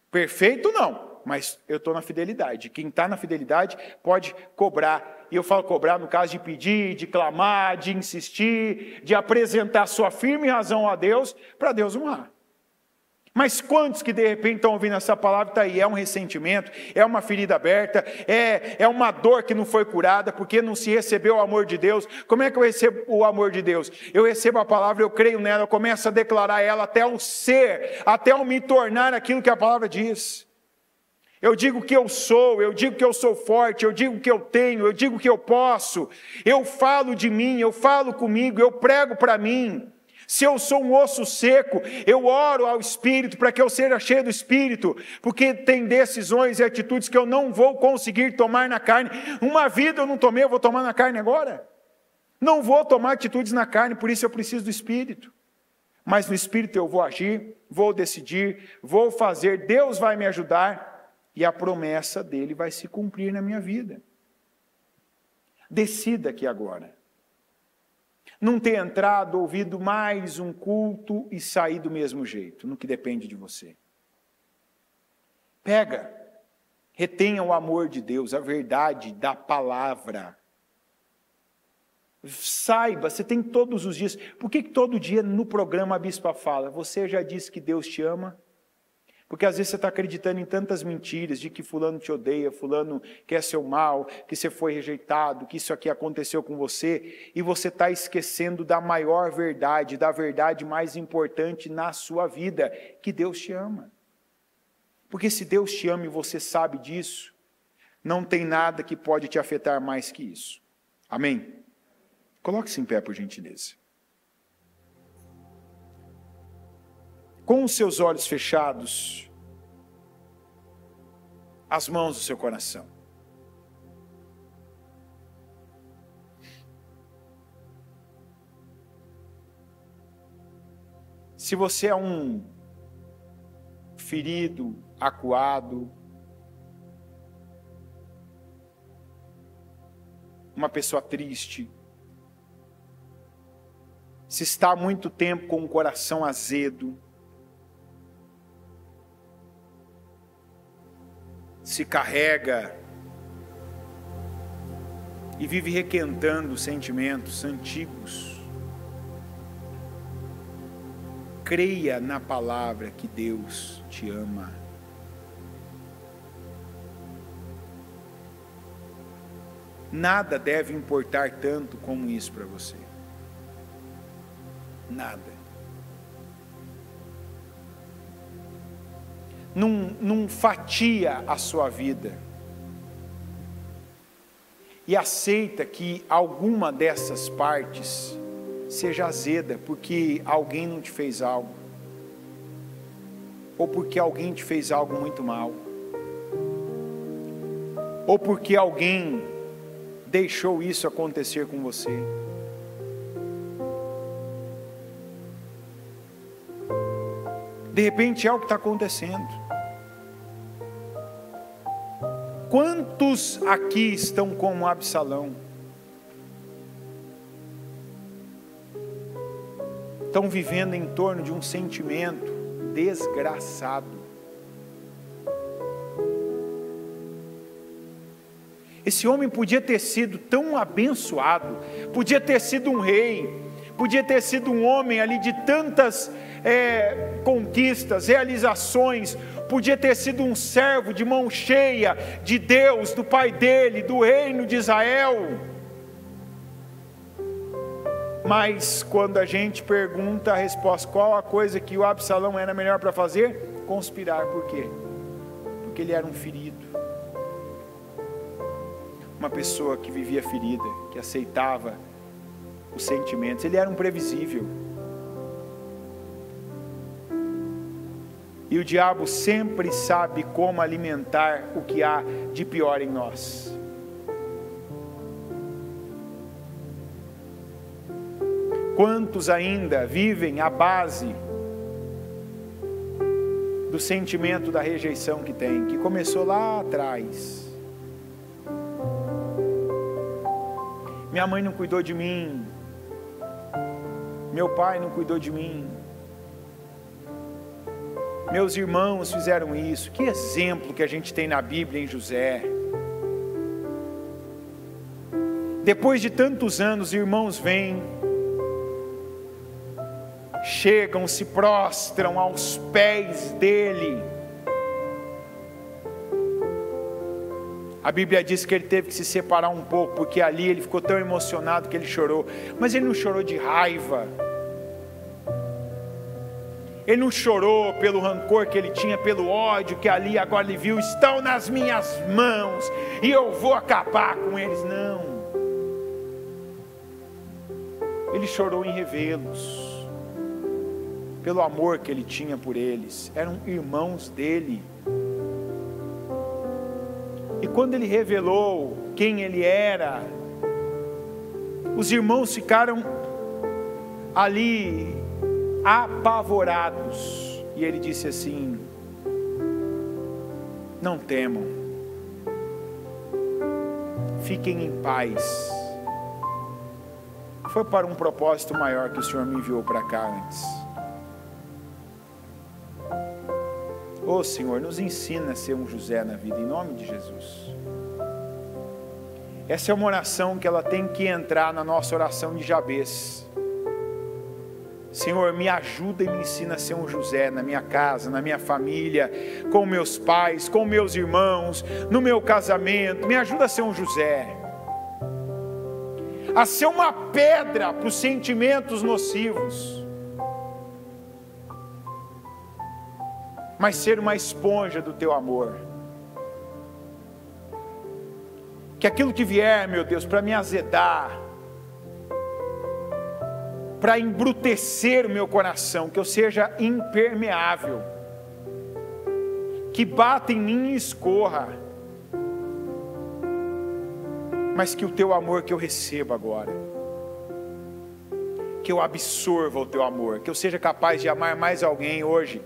Perfeito não, mas eu estou na fidelidade. Quem está na fidelidade pode cobrar. E eu falo cobrar no caso de pedir, de clamar, de insistir, de apresentar sua firme razão a Deus, para Deus honrar. Mas quantos que de repente estão ouvindo essa palavra, está aí, é um ressentimento, é uma ferida aberta, é uma dor que não foi curada, porque não se recebeu o amor de Deus. Como é que eu recebo o amor de Deus? Eu recebo a palavra, eu creio nela, eu começo a declarar ela até eu ser, até eu me tornar aquilo que a palavra diz. Eu digo que eu sou, eu digo que eu sou forte, eu digo que eu tenho, eu digo que eu posso. Eu falo de mim, eu falo comigo, eu prego para mim. Se eu sou um osso seco, eu oro ao Espírito para que eu seja cheio do Espírito, porque tem decisões e atitudes que eu não vou conseguir tomar na carne. Uma vida eu não tomei, eu vou tomar na carne agora? Não vou tomar atitudes na carne, por isso eu preciso do Espírito. Mas no Espírito eu vou agir, vou decidir, vou fazer, Deus vai me ajudar e a promessa dele vai se cumprir na minha vida. Decida aqui agora. Não ter entrado, ouvido mais um culto e sair do mesmo jeito, no que depende de você. Pega, retenha o amor de Deus, a verdade da palavra. Saiba, você tem todos os dias. Por que todo dia no programa a bispa fala, você já disse que Deus te ama? Porque às vezes você está acreditando em tantas mentiras, de que fulano te odeia, fulano quer seu mal, que você foi rejeitado, que isso aqui aconteceu com você, e você está esquecendo da maior verdade, da verdade mais importante na sua vida, que Deus te ama. Porque se Deus te ama e você sabe disso, não tem nada que pode te afetar mais que isso. Amém? Coloque-se em pé, por gentileza. Com os seus olhos fechados, as mãos do seu coração. Se você é um ferido, acuado, uma pessoa triste, se está há muito tempo com o coração azedo, se carrega e vive requentando sentimentos antigos, creia na palavra que Deus te ama. Nada deve importar tanto como isso para você. Nada. Não fatia a sua vida e aceita que alguma dessas partes seja azeda porque alguém não te fez algo ou porque alguém te fez algo muito mal ou porque alguém deixou isso acontecer com você. De repente é o que está acontecendo. Quantos aqui estão como Absalão? Estão vivendo em torno de um sentimento desgraçado. Esse homem podia ter sido tão abençoado, podia ter sido um rei, podia ter sido um homem ali de tantas conquistas, realizações, podia ter sido um servo de mão cheia de Deus, do pai dele, do reino de Israel. Mas quando a gente pergunta a resposta, qual a coisa que o Absalão era melhor para fazer? Conspirar. Por quê? Porque ele era um ferido. Uma pessoa que vivia ferida, que aceitava os sentimentos. Ele era um previsível. E o diabo sempre sabe como alimentar o que há de pior em nós. Quantos ainda vivem à base do sentimento da rejeição que tem, que começou lá atrás. Minha mãe não cuidou de mim, meu pai não cuidou de mim, meus irmãos fizeram isso. Que exemplo que a gente tem na Bíblia em José. Depois de tantos anos, irmãos vêm, chegam, se prostram aos pés dele. A Bíblia diz que ele teve que se separar um pouco, porque ali ele ficou tão emocionado que ele chorou. Mas ele não chorou de raiva. Ele não chorou pelo rancor que ele tinha, pelo ódio que ali agora ele viu, estão nas minhas mãos e eu vou acabar com eles. Não. Ele chorou em revelos. pelo amor que ele tinha por eles, eram irmãos dele. E quando ele revelou quem ele era, os irmãos ficaram ali apavorados. E ele disse assim: não temam, fiquem em paz. Foi para um propósito maior que o Senhor me enviou para cá antes. Ô Senhor, nos ensina a ser um José na vida, em nome de Jesus. Essa é uma oração que ela tem que entrar na nossa oração de Jabez. Senhor, me ajuda e me ensina a ser um José na minha casa, na minha família, com meus pais, com meus irmãos, no meu casamento. Me ajuda a ser um José, a ser uma pedra para os sentimentos nocivos, mas ser uma esponja do teu amor. Que aquilo que vier, meu Deus, para me azedar, para embrutecer o meu coração, que eu seja impermeável, que bata em mim e escorra, mas que o teu amor que eu recebo agora, que eu absorva o teu amor, que eu seja capaz de amar mais alguém hoje,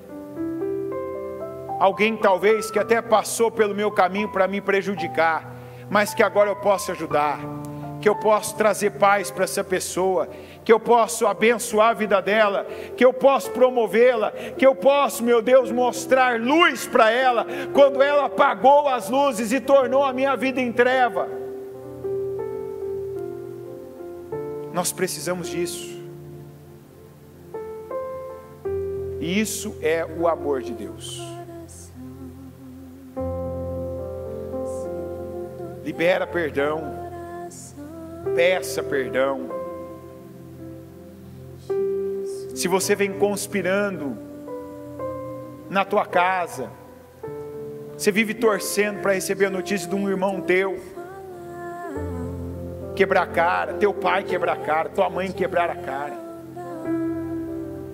alguém talvez que até passou pelo meu caminho para me prejudicar, mas que agora eu posso ajudar, que eu posso trazer paz para essa pessoa, que eu posso abençoar a vida dela, que eu posso promovê-la, que eu posso, meu Deus, mostrar luz para ela, quando ela apagou as luzes e tornou a minha vida em treva. Nós precisamos disso, e isso é o amor de Deus. Libera perdão, peça perdão. Se você vem conspirando na tua casa, você vive torcendo para receber a notícia de um irmão teu quebrar a cara, teu pai quebrar a cara, tua mãe quebrar a cara,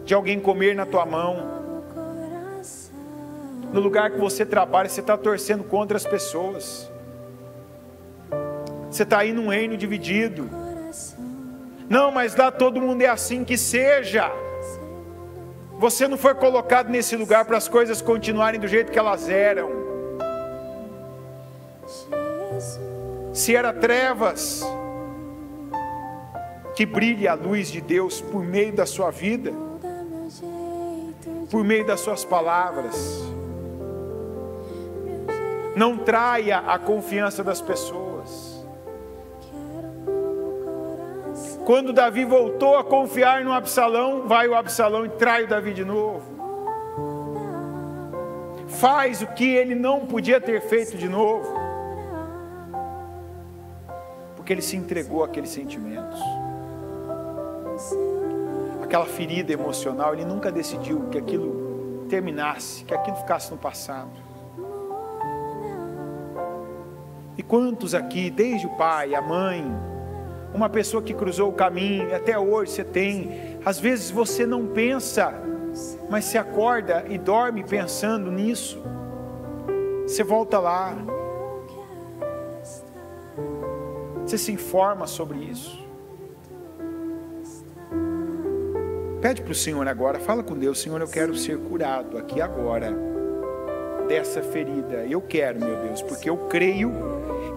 de alguém comer na tua mão, no lugar que você trabalha, você está torcendo contra as pessoas. Você está aí num reino dividido. Não, mas lá todo mundo é assim, que seja. Você não foi colocado nesse lugar para as coisas continuarem do jeito que elas eram. Se era trevas, que brilhe a luz de Deus por meio da sua vida, por meio das suas palavras. Não traia a confiança das pessoas. Quando Davi voltou a confiar no Absalão, vai o Absalão e trai o Davi de novo. Faz o que ele não podia ter feito de novo, porque ele se entregou àqueles sentimentos, aquela ferida emocional. Ele nunca decidiu que aquilo terminasse, que aquilo ficasse no passado. E quantos aqui, desde o pai, a mãe, uma pessoa que cruzou o caminho, até hoje você tem, às vezes você não pensa, mas se acorda e dorme pensando nisso, você volta lá, você se informa sobre isso, pede para o Senhor agora, fala com Deus: Senhor, eu quero ser curado aqui agora, dessa ferida, eu quero, meu Deus, porque eu creio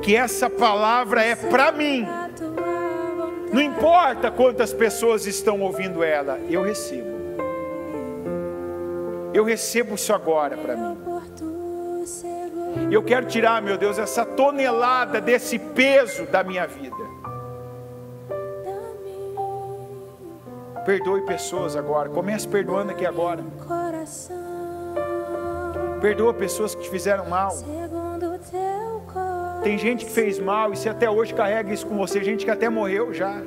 que essa palavra é para mim. Não importa quantas pessoas estão ouvindo ela, eu recebo. Eu recebo isso agora para mim. Eu quero tirar, meu Deus, essa tonelada desse peso da minha vida. Perdoe pessoas agora. Comece perdoando aqui agora. Perdoa pessoas que te fizeram mal. Tem gente que fez mal e você até hoje carrega isso com você. Gente que até morreu já.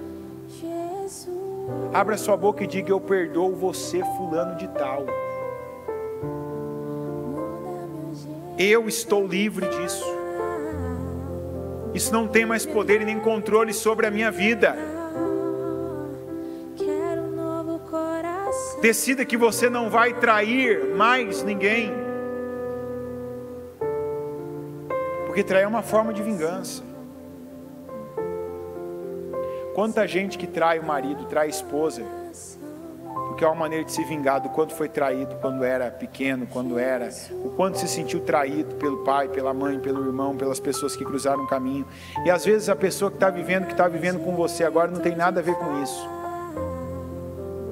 Abra sua boca e diga: eu perdoo você, fulano de tal. Eu estou livre disso. Isso não tem mais poder e nem controle sobre a minha vida. Decida que você não vai trair mais ninguém, porque trair é uma forma de vingança. Quanta gente que trai o marido, trai a esposa, porque é uma maneira de se vingar do quanto foi traído quando era pequeno, o quanto se sentiu traído pelo pai, pela mãe, pelo irmão, pelas pessoas que cruzaram o caminho. E às vezes a pessoa que está vivendo com você agora não tem nada a ver com isso,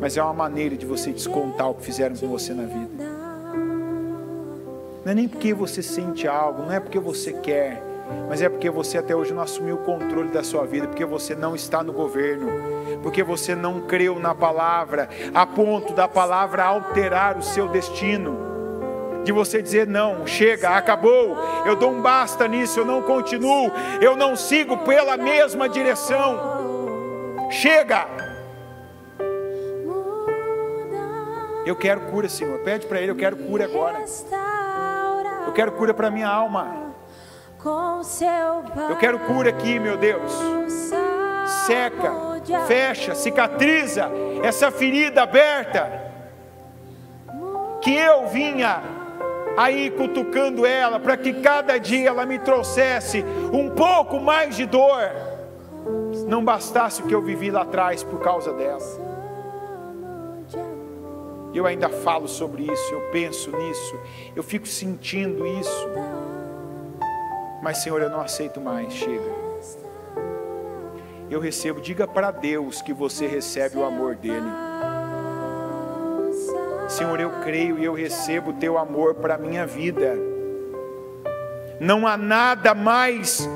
mas é uma maneira de você descontar o que fizeram com você na vida. Não é nem porque você sente algo, não é porque você quer, mas é porque você até hoje não assumiu o controle da sua vida, porque você não está no governo, porque você não creu na palavra, a ponto da palavra alterar o seu destino, de você dizer: não, chega, acabou, eu dou um basta nisso, eu não continuo, eu não sigo pela mesma direção, chega. Eu quero cura, Senhor. Pede para Ele: eu quero cura agora, eu quero cura para minha alma, eu quero cura aqui, meu Deus. Seca, fecha, cicatriza essa ferida aberta, que eu vinha aí cutucando ela, para que cada dia ela me trouxesse um pouco mais de dor, não bastasse o que eu vivi lá atrás por causa dela. Eu ainda falo sobre isso, eu penso nisso, eu fico sentindo isso, mas Senhor, eu não aceito mais, chega. Eu recebo, diga para Deus que você recebe o amor dele. Senhor, eu creio e eu recebo o teu amor para a minha vida. Não há nada mais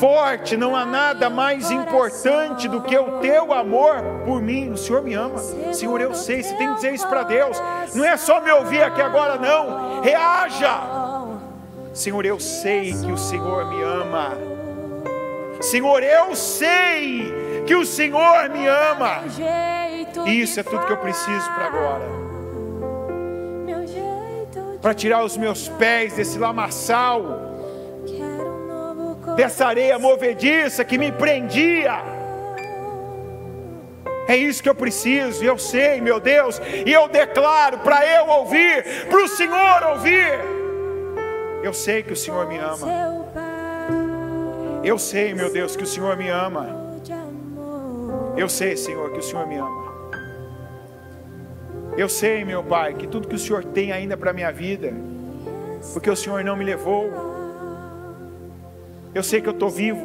forte, não há nada mais importante do que o teu amor por mim. O Senhor me ama. Senhor, eu sei, você tem que dizer isso para Deus. Não é só me ouvir aqui agora, não. Reaja. Senhor, eu sei que o Senhor me ama. Senhor, eu sei que o Senhor me ama. E isso é tudo que eu preciso para agora, para tirar os meus pés desse lamaçal, dessa areia movediça que me prendia. É isso que eu preciso, eu sei, meu Deus, e eu declaro para eu ouvir, para o Senhor ouvir. Eu sei que o Senhor me ama. Eu sei, meu Deus, que o Senhor me ama. Eu sei, Senhor, que o Senhor me ama. Eu sei, meu Pai, que tudo que o Senhor tem ainda para a minha vida, porque o Senhor não me levou. Eu sei que eu estou vivo,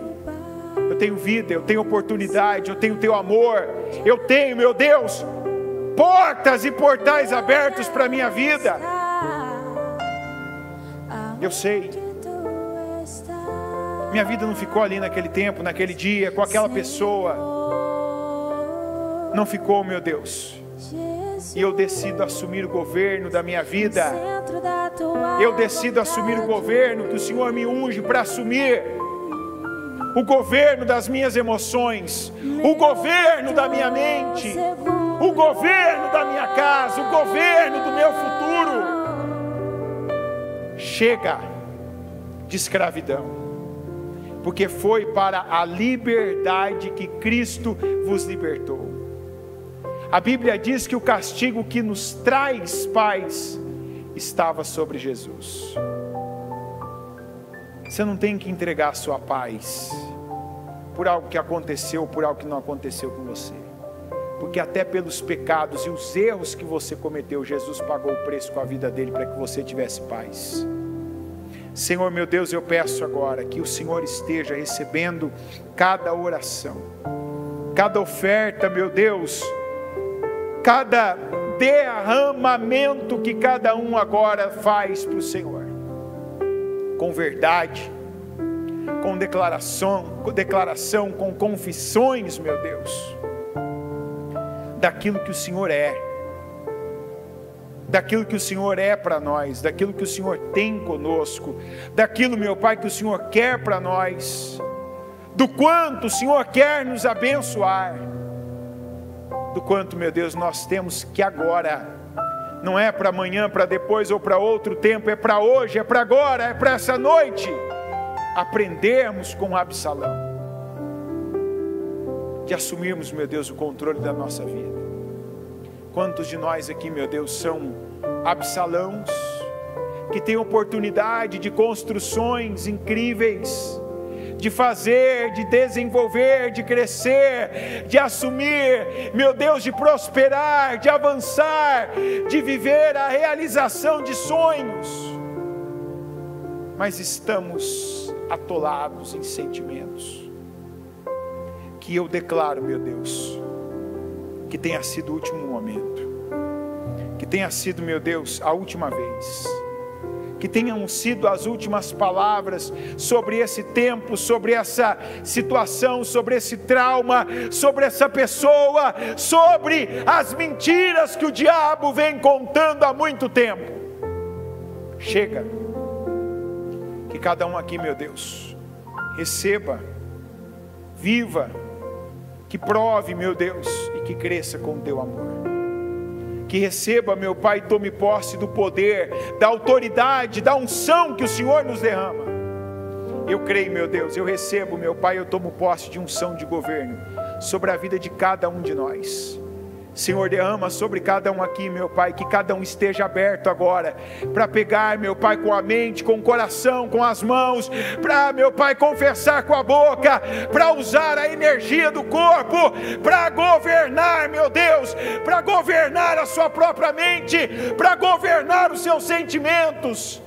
eu tenho vida, eu tenho oportunidade, eu tenho teu amor, eu tenho, meu Deus, portas e portais abertos para a minha vida. Eu sei. Minha vida não ficou ali naquele tempo, naquele dia, com aquela pessoa. Não ficou, meu Deus. E eu decido assumir o governo da minha vida. Eu decido assumir o governo que o Senhor me unge para assumir. O governo das minhas emoções, o governo da minha mente, o governo da minha casa, o governo do meu futuro. Chega de escravidão, porque foi para a liberdade que Cristo vos libertou. A Bíblia diz que o castigo que nos traz paz estava sobre Jesus. Você não tem que entregar a sua paz por algo que aconteceu, por algo que não aconteceu com você, porque até pelos pecados e os erros que você cometeu, Jesus pagou o preço com a vida dele para que você tivesse paz. Senhor, meu Deus, eu peço agora que o Senhor esteja recebendo cada oração, cada oferta, meu Deus, cada derramamento que cada um agora faz para o Senhor, com verdade, com declaração, com confissões, meu Deus, daquilo que o Senhor é, daquilo que o Senhor é para nós, daquilo que o Senhor tem conosco, daquilo, meu Pai, que o Senhor quer para nós, do quanto o Senhor quer nos abençoar, do quanto, meu Deus, nós temos que agora, não é para amanhã, para depois ou para outro tempo, é para hoje, é para agora, é para essa noite, aprendermos com Absalão, de assumirmos, meu Deus, o controle da nossa vida. Quantos de nós aqui, meu Deus, são Absalãos, que têm oportunidade de construções incríveis, de fazer, de desenvolver, de crescer, de assumir, meu Deus, de prosperar, de avançar, de viver a realização de sonhos, mas estamos atolados em sentimentos, que eu declaro, meu Deus, que tenha sido o último momento, que tenha sido, meu Deus, a última vez, que tenham sido as últimas palavras sobre esse tempo, sobre essa situação, sobre esse trauma, sobre essa pessoa, sobre as mentiras que o diabo vem contando há muito tempo. Chega, que cada um aqui, meu Deus, receba, viva, que prove, meu Deus, e que cresça com o teu amor. Que receba, meu Pai, tome posse do poder, da autoridade, da unção que o Senhor nos derrama. Eu creio, meu Deus, eu recebo, meu Pai, eu tomo posse de unção de governo sobre a vida de cada um de nós. Senhor, derrama sobre cada um aqui, meu Pai, que cada um esteja aberto agora, para pegar, meu Pai, com a mente, com o coração, com as mãos, para, meu Pai, confessar com a boca, para usar a energia do corpo, para governar, meu Deus, para governar a sua própria mente, para governar os seus sentimentos,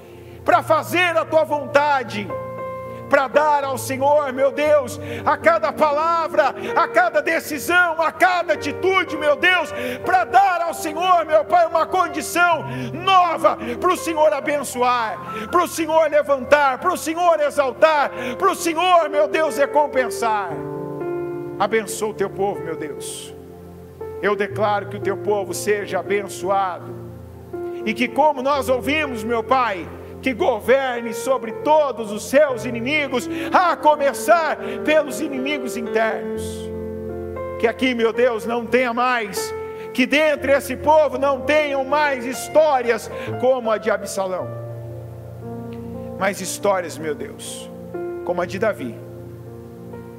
para fazer a tua vontade, para dar ao Senhor, meu Deus, a cada palavra, a cada decisão, a cada atitude, meu Deus, para dar ao Senhor, meu Pai, uma condição nova, para o Senhor abençoar, para o Senhor levantar, para o Senhor exaltar, para o Senhor, meu Deus, recompensar. Abençoa o teu povo, meu Deus. Eu declaro que o teu povo seja abençoado, e que, como nós ouvimos, meu Pai, que governe sobre todos os seus inimigos, a começar pelos inimigos internos. Que aqui, meu Deus, não tenha mais, que dentre esse povo não tenham mais histórias como a de Absalão, mas histórias, meu Deus, como a de Davi,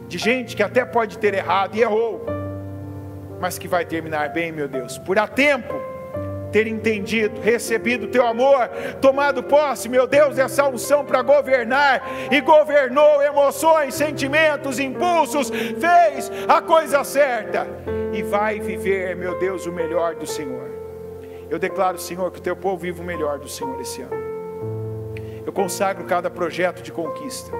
de gente que até pode ter errado e errou, mas que vai terminar bem, meu Deus, por há tempo ter entendido, recebido o teu amor, tomado posse, meu Deus, dessa unção para governar, e governou emoções, sentimentos, impulsos, fez a coisa certa, e vai viver, meu Deus, o melhor do Senhor. Eu declaro, Senhor, que o teu povo vive o melhor do Senhor esse ano. Eu consagro cada projeto de conquista,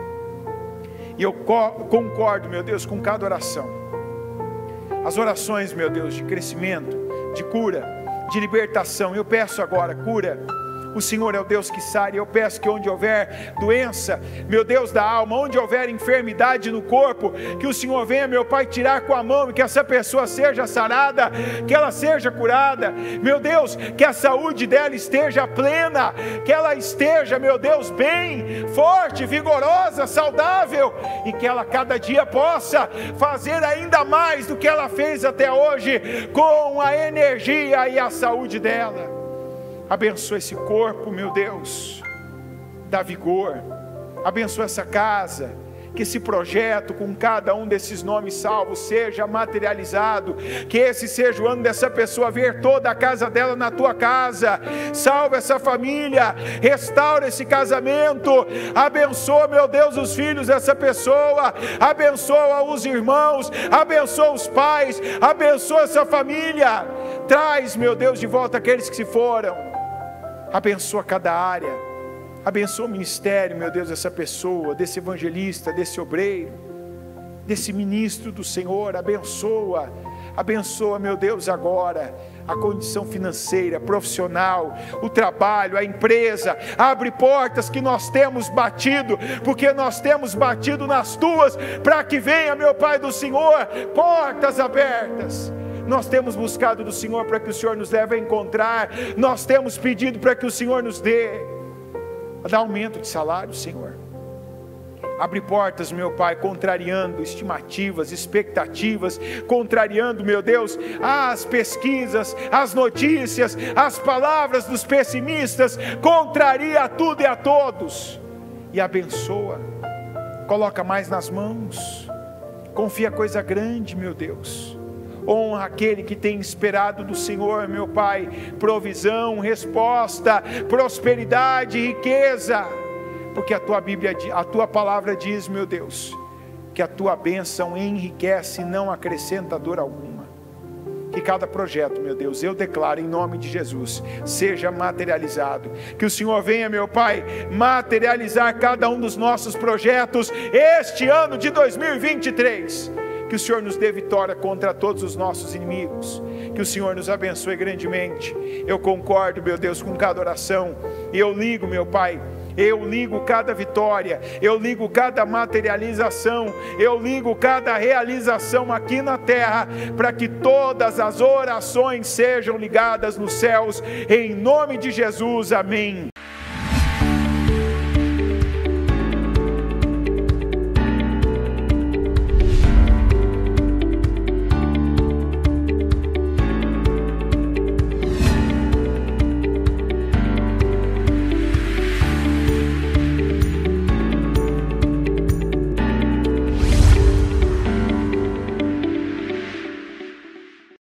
e eu concordo, meu Deus, com cada oração. As orações, meu Deus, de crescimento, de cura, de libertação. Eu peço agora cura. O Senhor é o Deus que sara. Eu peço que onde houver doença, meu Deus da alma, onde houver enfermidade no corpo, que o Senhor venha, meu Pai, tirar com a mão, e que essa pessoa seja sarada, que ela seja curada, meu Deus, que a saúde dela esteja plena, que ela esteja, meu Deus, bem, forte, vigorosa, saudável, e que ela cada dia possa fazer ainda mais do que ela fez até hoje, com a energia e a saúde dela. Abençoa esse corpo, meu Deus, dá vigor. Abençoa essa casa, que esse projeto com cada um desses nomes salvos seja materializado, que esse seja o ano dessa pessoa ver toda a casa dela na tua casa. Salva essa família, restaura esse casamento, abençoa, meu Deus, os filhos dessa pessoa, abençoa os irmãos, abençoa os pais, abençoa essa família. Traz, meu Deus, de volta aqueles que se foram. Abençoa cada área, abençoa o ministério, meu Deus, dessa pessoa, desse evangelista, desse obreiro, desse ministro do Senhor. Abençoa, meu Deus, agora a condição financeira, profissional, o trabalho, a empresa. Abre portas que nós temos batido, porque nós temos batido nas tuas, para que venha, meu Pai do Senhor, portas abertas. Nós temos buscado do Senhor para que o Senhor nos leve a encontrar. Nós temos pedido para que o Senhor nos dê aumento de salário, Senhor. Abre portas, meu Pai, contrariando estimativas, expectativas, contrariando, meu Deus, as pesquisas, as notícias, as palavras dos pessimistas. Contraria a tudo e a todos, e abençoa. Coloca mais nas mãos. Confia coisa grande, meu Deus. Honra aquele que tem esperado do Senhor, meu Pai, provisão, resposta, prosperidade, riqueza, porque a tua palavra diz, meu Deus, que a tua bênção enriquece e não acrescenta dor alguma. Que cada projeto, meu Deus, eu declaro em nome de Jesus, seja materializado. Que o Senhor venha, meu Pai, materializar cada um dos nossos projetos este ano de 2023. Que o Senhor nos dê vitória contra todos os nossos inimigos. Que o Senhor nos abençoe grandemente. Eu concordo, meu Deus, com cada oração. E eu ligo, meu Pai, eu ligo cada vitória, eu ligo cada materialização, eu ligo cada realização aqui na terra, para que todas as orações sejam ligadas nos céus, em nome de Jesus, amém.